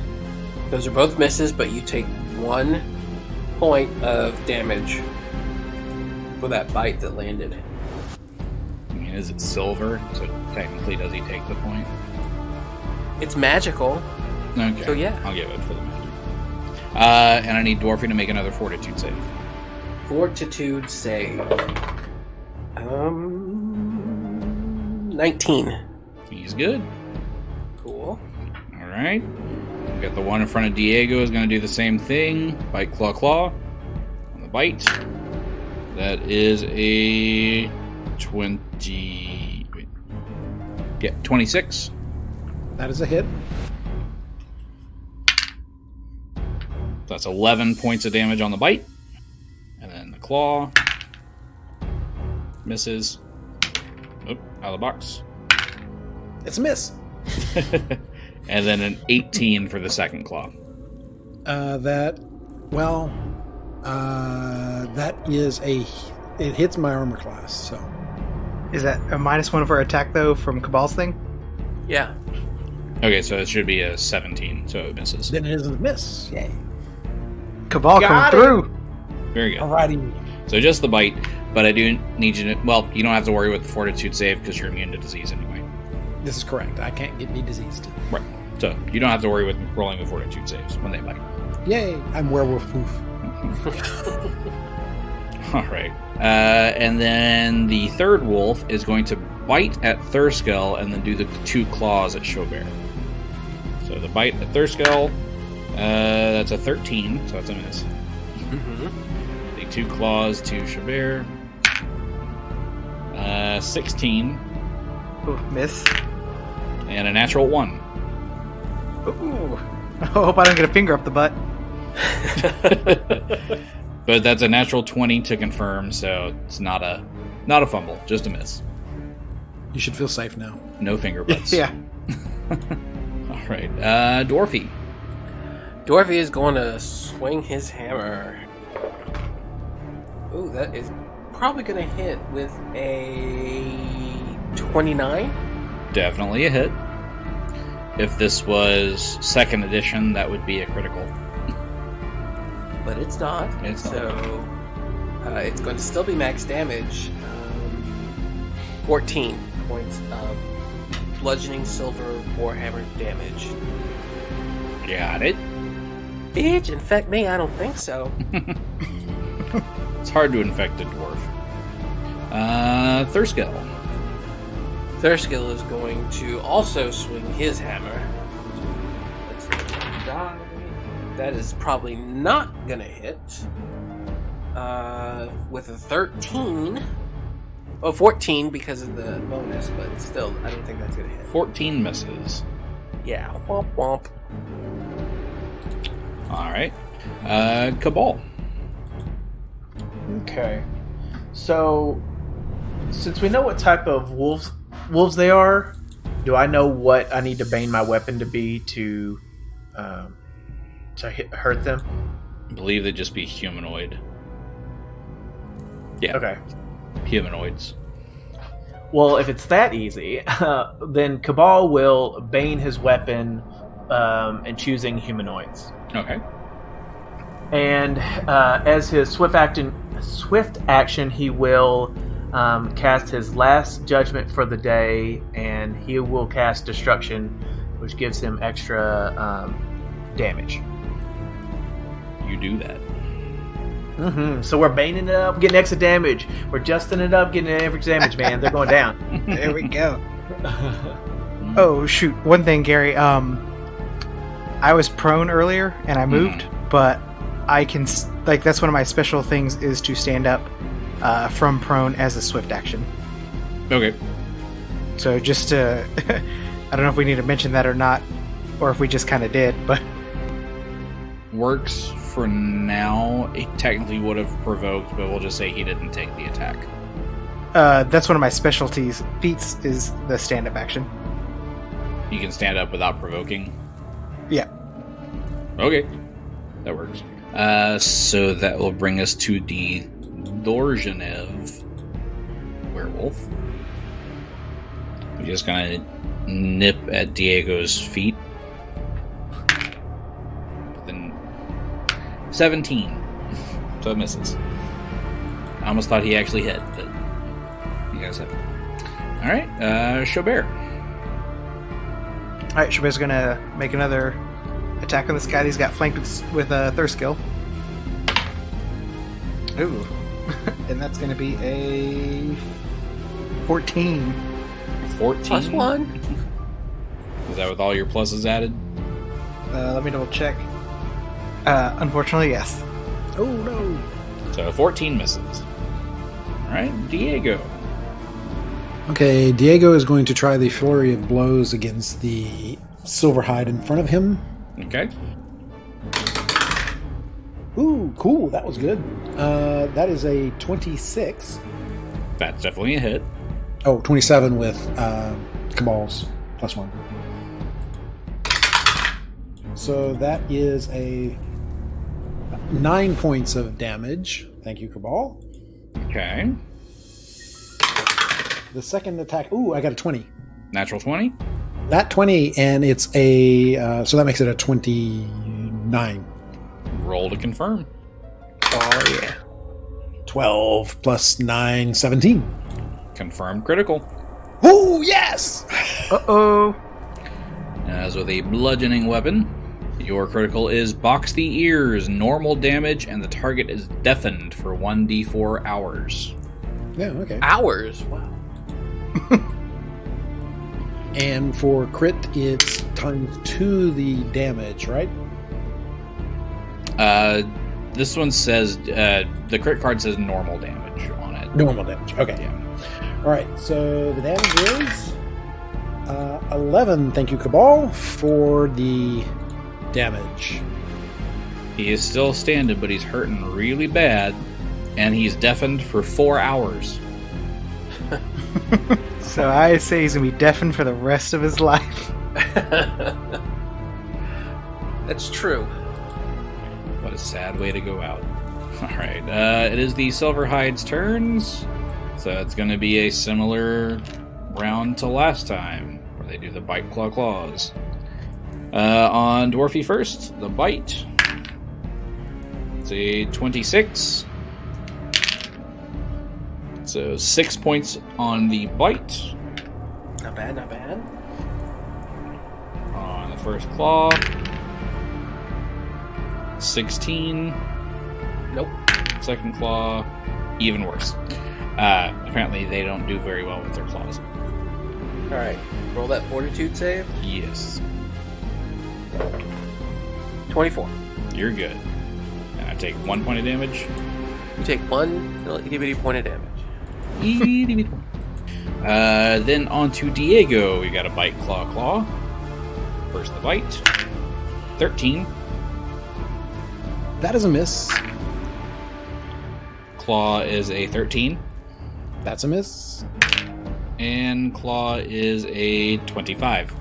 Those are both misses, but you take 1 point of damage for that bite that landed.
I mean, is it silver? So technically, does he take the point?
It's magical.
Okay.
So yeah.
I'll give it for the magic. And I need Dwarfy to make another Fortitude save.
Fortitude save. 19.
He's good.
Cool.
All right. We got the one in front of Diego is going to do the same thing. Bite, claw. On the bite. That is a 26.
That is a hit.
That's 11 points of damage on the bite. And then the claw. Misses. Oop, out of the box.
It's a miss.
And then an 18 for the second claw.
That is it hits my armor class, so.
Is that a -1 for attack, though, from Kabal's thing?
Yeah.
Okay, so it should be a 17, so it misses.
Then it is a miss. Yay.
Cabal coming through.
Very good.
Alrighty.
So just the bite. But I do need you to... Well, you don't have to worry with the fortitude save because you're immune to disease anyway.
This is correct. I can't get me diseased.
Right. So you don't have to worry with rolling the fortitude saves when they bite.
Yay! I'm werewolf proof.
All right. And then the third wolf is going to bite at Thurskill and then do the 2 claws at Xo'bere. So the bite at Thurskill, that's a 13, so that's a miss.
Mm-hmm.
The 2 claws to Xo'bere, 16,
Ooh, miss.
and a natural 1.
Ooh. I hope I don't get a finger up the butt.
But that's a natural 20 to confirm, so it's not a fumble, just a miss.
You should feel safe now.
No finger butts.
Yeah.
All right. Dwarfy.
Dwarfy is going to swing his hammer. Ooh, that is probably going to hit with a 29.
Definitely a hit. If this was 2nd edition, that would be a critical.
But it's not.
It's not.
So it's going to still be max damage. 14 points of bludgeoning silver warhammer damage.
Got it.
Bitch, infect me? I don't think so.
It's hard to infect a dwarf. Thurskill.
Thurskill is going to also swing his hammer. Let's die. That is probably not going to hit. With a 13. Oh, 14 because of the bonus, but still, I don't think that's going to hit.
14 misses.
Yeah, womp womp.
All right. Kabal.
Okay. So, since we know what type of wolves they are, do I know what I need to bane my weapon to be to hurt them?
I believe they'd just be humanoid. Yeah.
Okay.
Humanoids.
Well, if it's that easy, then Kabal will bane his weapon and choosing humanoids.
Okay.
And as his swift action, he will cast his last judgment for the day, and he will cast destruction, which gives him extra damage.
You do that.
Mm-hmm. So we're baning it up, getting extra damage. We're justing it up, getting extra damage, man. They're going down.
There we go. Oh, shoot. One thing, Gary. I was prone earlier, and I moved, but I can... that's one of my special things, is to stand up from prone as a swift action.
Okay.
So just to... I don't know if we need to mention that or not, or if we just kind of did, but...
Works for now. It technically would have provoked, but we'll just say he didn't take the attack.
That's one of my specialties. Feats is the stand-up action.
You can stand up without provoking?
Yeah.
Okay. That works. So that will bring us to the Dorjanev werewolf. We're just gonna nip at Diego's feet. Then 17. So it misses. I almost thought he actually hit, but you guys have it. Alright, Xo'bere.
Alright, Xo'bere's gonna make another attack on this guy. He's got flanked with Thurskill. Ooh. And that's gonna be a 14.
14?
Plus 1.
Is that with all your pluses added?
Let me double check. Unfortunately, yes.
Oh no!
So 14 misses. Alright, Diego.
Okay, Diego is going to try the flurry of blows against the Silverhide in front of him.
Okay.
Ooh, cool. That was good. That is a 26.
That's definitely a hit.
Oh, 27 with Cabal's plus 1. So that is a 9 points of damage. Thank you, Cabal.
Okay.
The second attack. Ooh, I got a 20.
Natural 20?
That 20, and it's a... so that makes it a 29.
Roll to confirm.
Oh, yeah.
12 plus 9, 17.
Confirmed critical.
Oh, yes!
Uh-oh.
As with a bludgeoning weapon, your critical is box the ears, normal damage, and the target is deafened for 1d4 hours.
Yeah, okay.
Hours. Wow.
And for crit, it's times 2 the damage, right?
This one says, the crit card says normal damage on it.
Normal damage. Okay.
Yeah.
All right. So the damage is 11. Thank you, Kabal, for the damage.
He is still standing, but he's hurting really bad, and he's deafened for 4 hours.
So I say he's going to be deafened for the rest of his life.
That's true.
What a sad way to go out. Alright, it is the Silverhide's turns. So it's going to be a similar round to last time, where they do the bite, claw, claws. On Dwarfy first, the bite. It's a 26. So 6 points on the bite.
Not bad, not bad.
On the first claw. 16.
Nope.
Second claw, even worse. Apparently they don't do very well with their claws.
Alright. Roll that fortitude save.
Yes.
24.
You're good. And I take 1 point of damage.
You take 1 itty bitty point of damage.
Then on to Diego. We got a bite, claw, claw. First the bite. 13.
That is a miss.
Claw is a 13.
That's a miss.
And claw is a 25.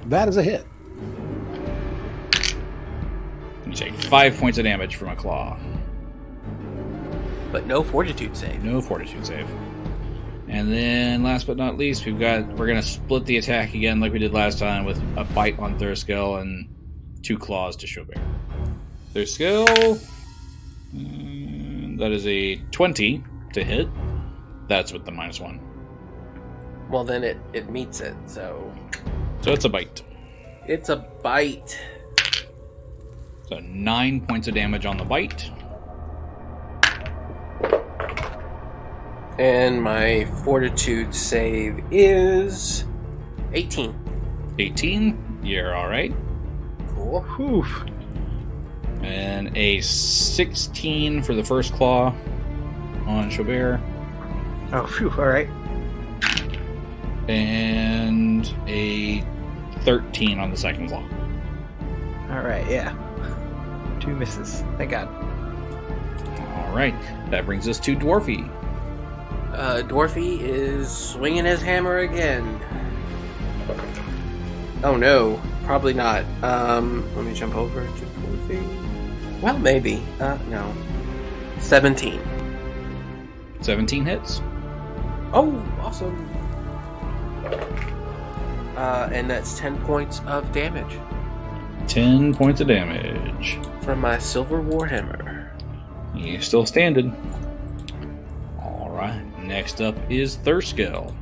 That is a hit.
You take 5 points of damage from a claw.
But no fortitude save.
No fortitude save. And then, last but not least, we're gonna split the attack again, like we did last time, with a bite on Thurskill and 2 claws to Xo'bere. Thurskill, that is a 20 to hit. That's with the -1.
Well, then it meets it, so...
So it's a bite.
It's a bite.
So 9 points of damage on the bite.
And my fortitude save is 18.
18, you're alright.
Cool.
Whew.
And a 16 for the first claw on Xo'bere.
Oh, phew, alright.
And a 13 on the second claw.
Alright, yeah. 2 misses. Thank God.
Alright, that brings us to Dwarfy.
Dwarfy is swinging his hammer again. Oh no, probably not. Let me jump over to Dwarfy. Well, maybe. No. 17.
17 hits.
Oh, awesome. And that's 10 points of damage
10 points of damage.
from my silver warhammer.
He's still standing. Alright, next up is Thurskill.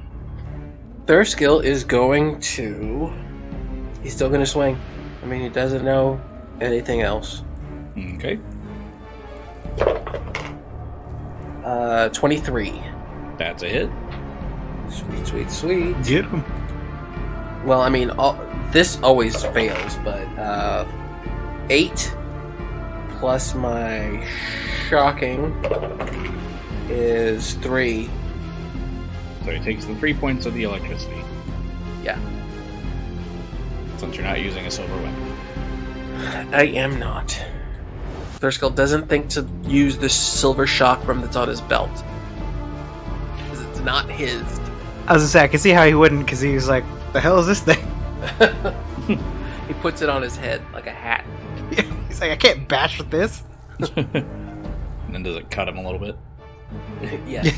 Thurskill is going to... He's still going to swing. I mean, he doesn't know anything else.
Okay.
23.
That's a hit.
Sweet, sweet, sweet.
Get him.
Well, I mean, this always fails, but 8 plus my shocking is 3.
So he takes the 3 points of the electricity,
Yeah,
since you're not using a silver weapon.
I am not. Thurskill doesn't think to use the silver shock from that's on his belt. Because it's not his.
I was gonna say, I can see how he wouldn't, because he was like, the hell is this thing?
He puts it on his head like a hat.
He's like, I can't bash with this.
And then does it cut him a little bit?
Yes.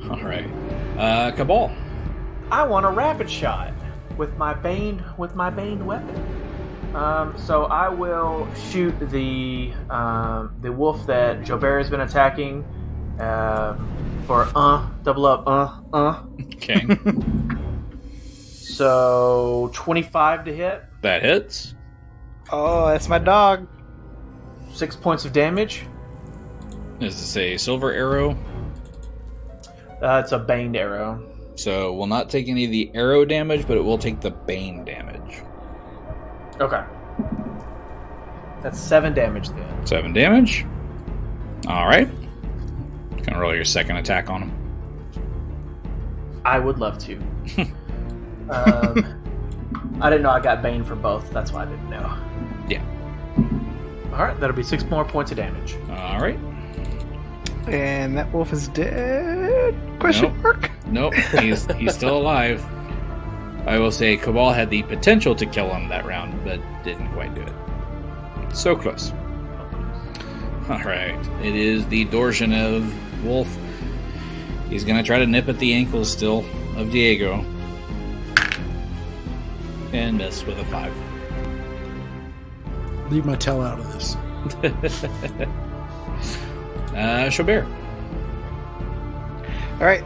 Alright. Kabal.
I want a rapid shot with my baned weapon. So I will shoot the wolf that Xo'bere has been attacking for double up
Okay.
So 25 to hit.
That hits.
Oh, that's my dog.
6 points of damage.
Is this a silver arrow?
It's a baned arrow.
So will not take any of the arrow damage, but it will take the bane damage.
Okay. That's 7 damage then.
7 damage. Alright. Gonna roll your second attack on him.
I would love to. I didn't know I got bane for both. That's why I didn't know.
Yeah.
Alright, that'll be 6 more points of damage.
Alright.
And that wolf is dead? Question mark?
Nope, he's still alive. I will say Kabal had the potential to kill him that round, but didn't quite do it. So close. Alright, it is the Dorshanev wolf. He's going to try to nip at the ankles still of Diego. And miss with a 5.
Leave my tail out of this.
Xo'bere.
All right.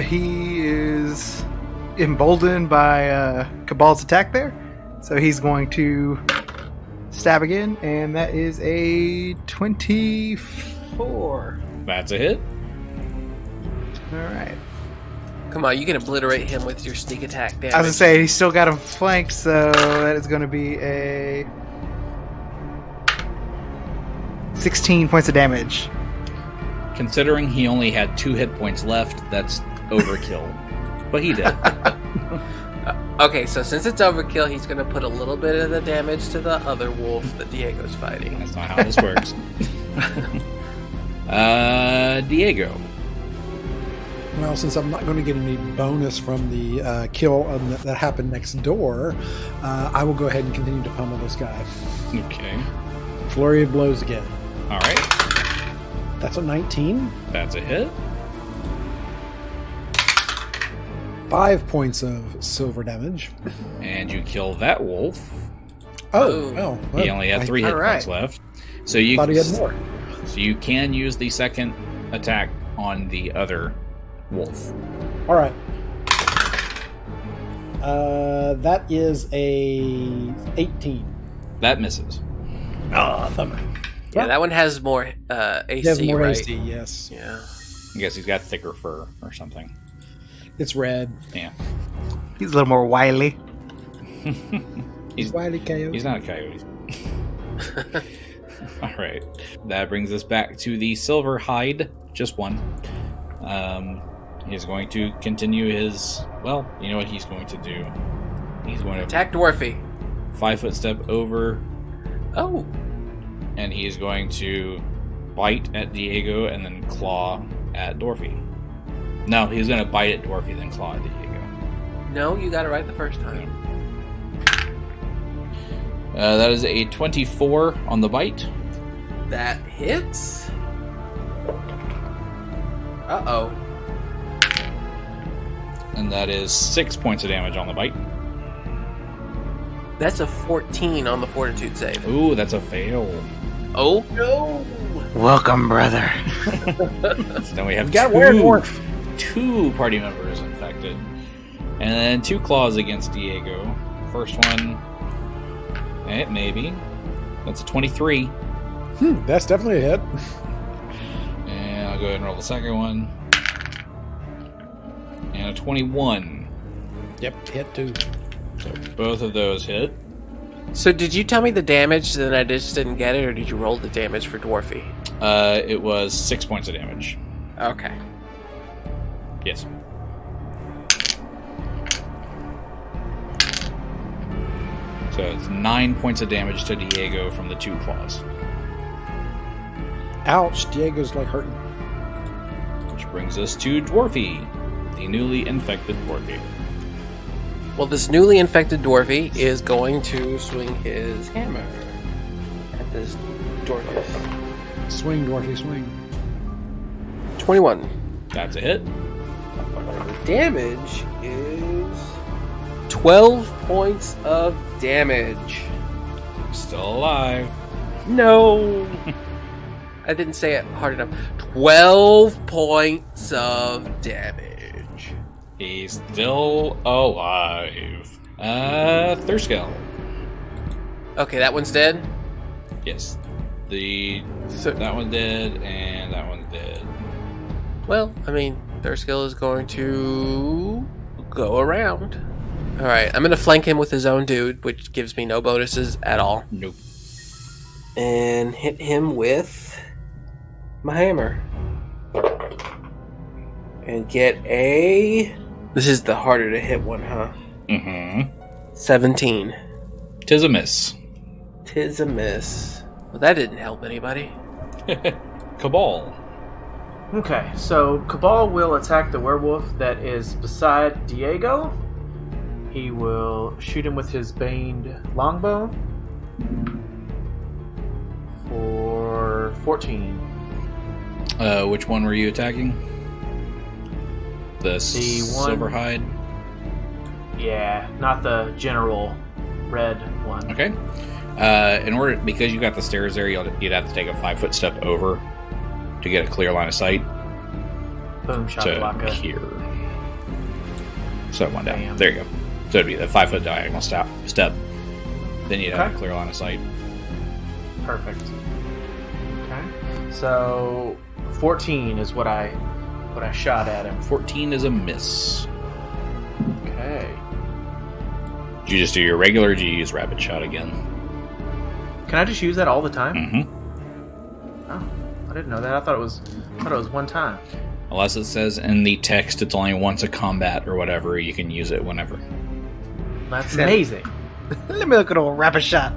He is emboldened by Kabal's attack there. So he's going to stab again, and that is a 24.
That's a hit.
All right.
Come on, you can obliterate him with your sneak attack damage.
I was going to say, he's still got him flanked, so that is going to be a 16 points of damage.
Considering he only had 2 hit points left, that's overkill. But he did.
Okay, so since it's overkill, he's going to put a little bit of the damage to the other wolf that Diego's fighting.
That's not how this works. Diego.
Well, since I'm not going to get any bonus from the kill that happened next door, I will go ahead and continue to pummel this guy.
Okay.
Flurry of blows again.
All right.
That's a 19.
That's a hit.
5 points of silver damage.
And you kill that wolf.
Oh, well.
He only had 3 hit points left. So you
thought he had more.
So you can use the second attack on the other wolf.
All right. That is a 18.
That misses.
Ah, bummer.
Yeah, that one has more AC,
He has more
right?
AC, yes.
Yeah.
I guess he's got thicker fur or something.
It's red.
Yeah.
He's a little more wily.
He's
Wily coyote.
He's not a coyote. All right. That brings us back to the silver hide. Just one. He's going to continue his... Well, you know what he's going to do. He's going to...
Attack Dwarfy.
5-foot step over.
Oh.
And he is going to bite at Diego and then claw at Dwarfy. No, he's going to bite at Dwarfy, then claw at Diego.
No, you got it right the first time.
That is a 24 on the bite.
That hits. Uh-oh.
And that is 6 points of damage on the bite.
That's a 14 on the fortitude save.
Ooh, that's a fail.
Oh, no.
Welcome, brother.
So then we have
Got werewolf.
2 party members infected. And then 2 claws against Diego. First one, maybe. That's a 23.
That's definitely a hit.
And I'll go ahead and roll the second one. And a 21.
Yep, hit too.
So both of those hit.
So did you tell me the damage, then I just didn't get it, or did you roll the damage for Dwarfy?
It was 6 points of damage.
Okay.
Yes. So it's 9 points of damage to Diego from the 2 claws.
Ouch, Diego's like hurting.
Which brings us to Dwarfy, the newly infected Dwarfy.
Well, this newly infected Dwarfy is going to swing his hammer at this Dwarfy.
Swing, Dwarfy, swing.
21.
That's a hit.
The damage is 12 points of damage.
Still alive.
No. I didn't say it hard enough. 12 points of damage.
He's still alive. Thurskill.
Okay, that one's dead.
Yes. That one's dead, and that one's dead.
Well, I mean, Thurskill is going to go around. Alright, I'm going to flank him with his own dude, which gives me no bonuses at all.
Nope.
And hit him with my hammer. And get a... This is the harder to hit one, huh?
Mm-hmm.
17.
'Tis a miss.
'Tis a miss. Well, that didn't help anybody.
Cabal.
Okay, so Kabal will attack the werewolf that is beside Diego. He will shoot him with his baned longbow for 14.
Which one were you attacking? The silver hide?
Yeah, not the general red one.
Okay. Because you got the stairs there, you'd have to take a 5-foot step over to get a clear line of sight
Boom, shot
to
Laka.
here. So one down.
Bam.
There you go. So it'd be the 5-foot diagonal step. Then you'd have
Okay.
a clear line of sight.
Perfect. Okay. So 14 is what I shot at him.
14 is a miss.
Okay.
Did you just do your regular, or did you use rapid shot again?
Can I just use that all the time?
Mm-hmm.
Oh, I didn't know that. I thought it was one time.
Unless it says in the text it's only once a combat or whatever, you can use it whenever.
That's amazing.
Let me look at old rapid shot.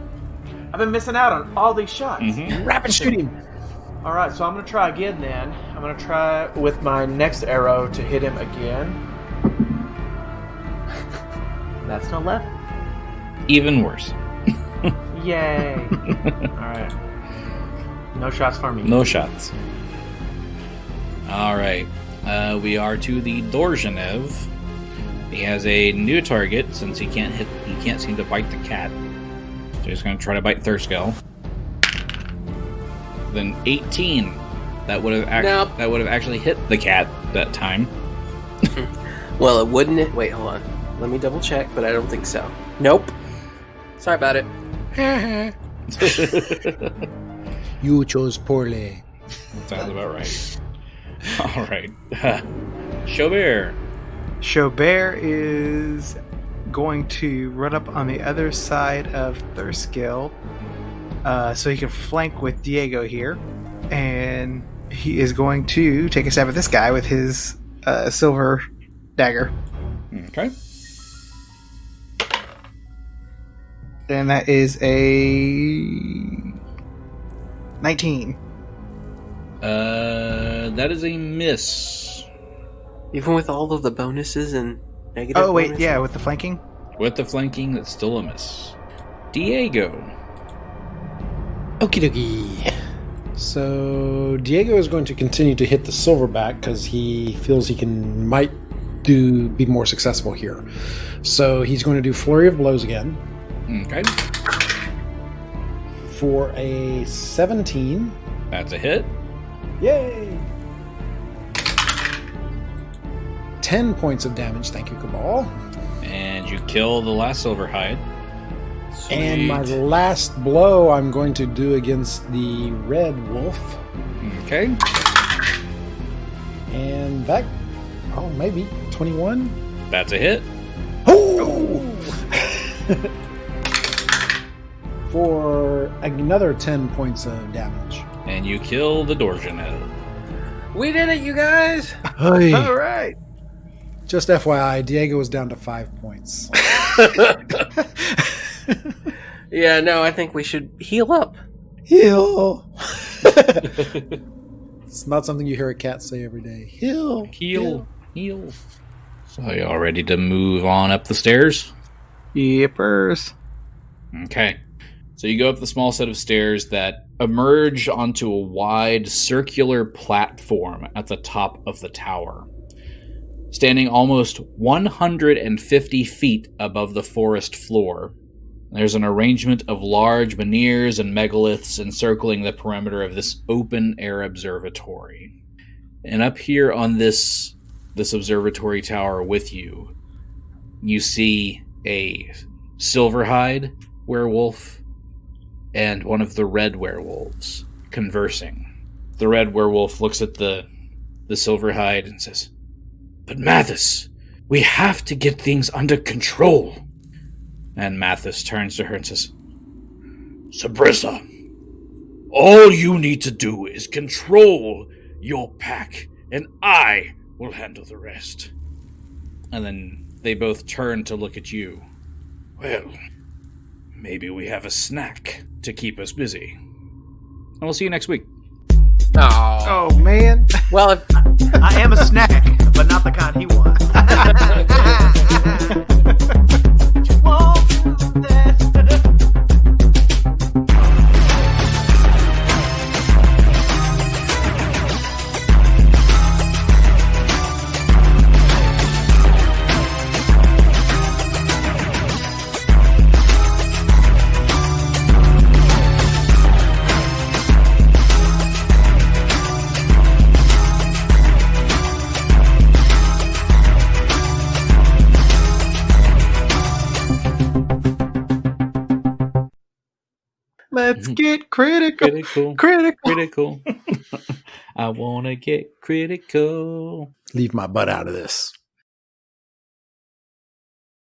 I've been missing out on all these shots.
Mm-hmm.
Rapid shoot him.
All right, so I'm going to try again then. I'm going to try with my next arrow to hit him again. That's an 11.
Even worse.
Yay. All right. No shots for me.
No shots. Alright. We are to the Dorjanev. He has a new target since he can't seem to bite the cat. So he's going to try to bite Thurskill. Then 18. That would have actually hit the cat that time.
Well, it wouldn't. Wait, hold on. Let me double check, but I don't think so. Nope. Sorry about it.
You chose poorly.
Sounds about right. Alright. Xo'bere.
Xo'bere is going to run up on the other side of Thurskill, so he can flank with Diego here, and he is going to take a stab at this guy with his silver dagger.
Okay.
And that is a 19.
That is a miss.
Even with all of the bonuses and negative
Oh, wait,
bonuses?
yeah, with the flanking?
With the flanking, that's still a miss. Diego.
Okie dokie. So Diego is going to continue to hit the silverback because he feels he might be more successful here. So he's going to do Flurry of Blows again.
Okay.
For a 17.
That's a hit.
Yay! 10 points of damage, thank you, Kabal.
And you kill the last silver hide.
And my last blow I'm going to do against the red wolf.
Okay.
And that, maybe 21?
That's a hit.
Oh! For another 10 points of damage.
And you kill the Dorjanev.
We did it, you guys!
Hey.
All right.
Just FYI, Diego was down to 5 points.
Yeah, no, I think we should heal up.
Heal! It's not something you hear a cat say every day. Heal!
Heal. So are you all ready to move on up the stairs?
Yippers.
Okay. So you go up the small set of stairs that emerge onto a wide circular platform at the top of the tower, standing almost 150 feet above the forest floor. There's an arrangement of large menhirs and megaliths encircling the perimeter of this open-air observatory. And up here on this observatory tower with you, you see a silverhide werewolf and one of the red werewolves conversing. The red werewolf looks at the silverhide and says, "But Mathis, we have to get things under control." And Mathis turns to her and says, "Sabrissa, all you need to do is control your pack, and I will handle the rest." And then they both turn to look at you. "Well, maybe we have a snack to keep us busy. And we'll see you next week."
Oh,
Oh man.
well, if
I am a snack, but not the kind he wants.
Let's get critical.
Critical. I want to get critical.
Leave my butt out of this.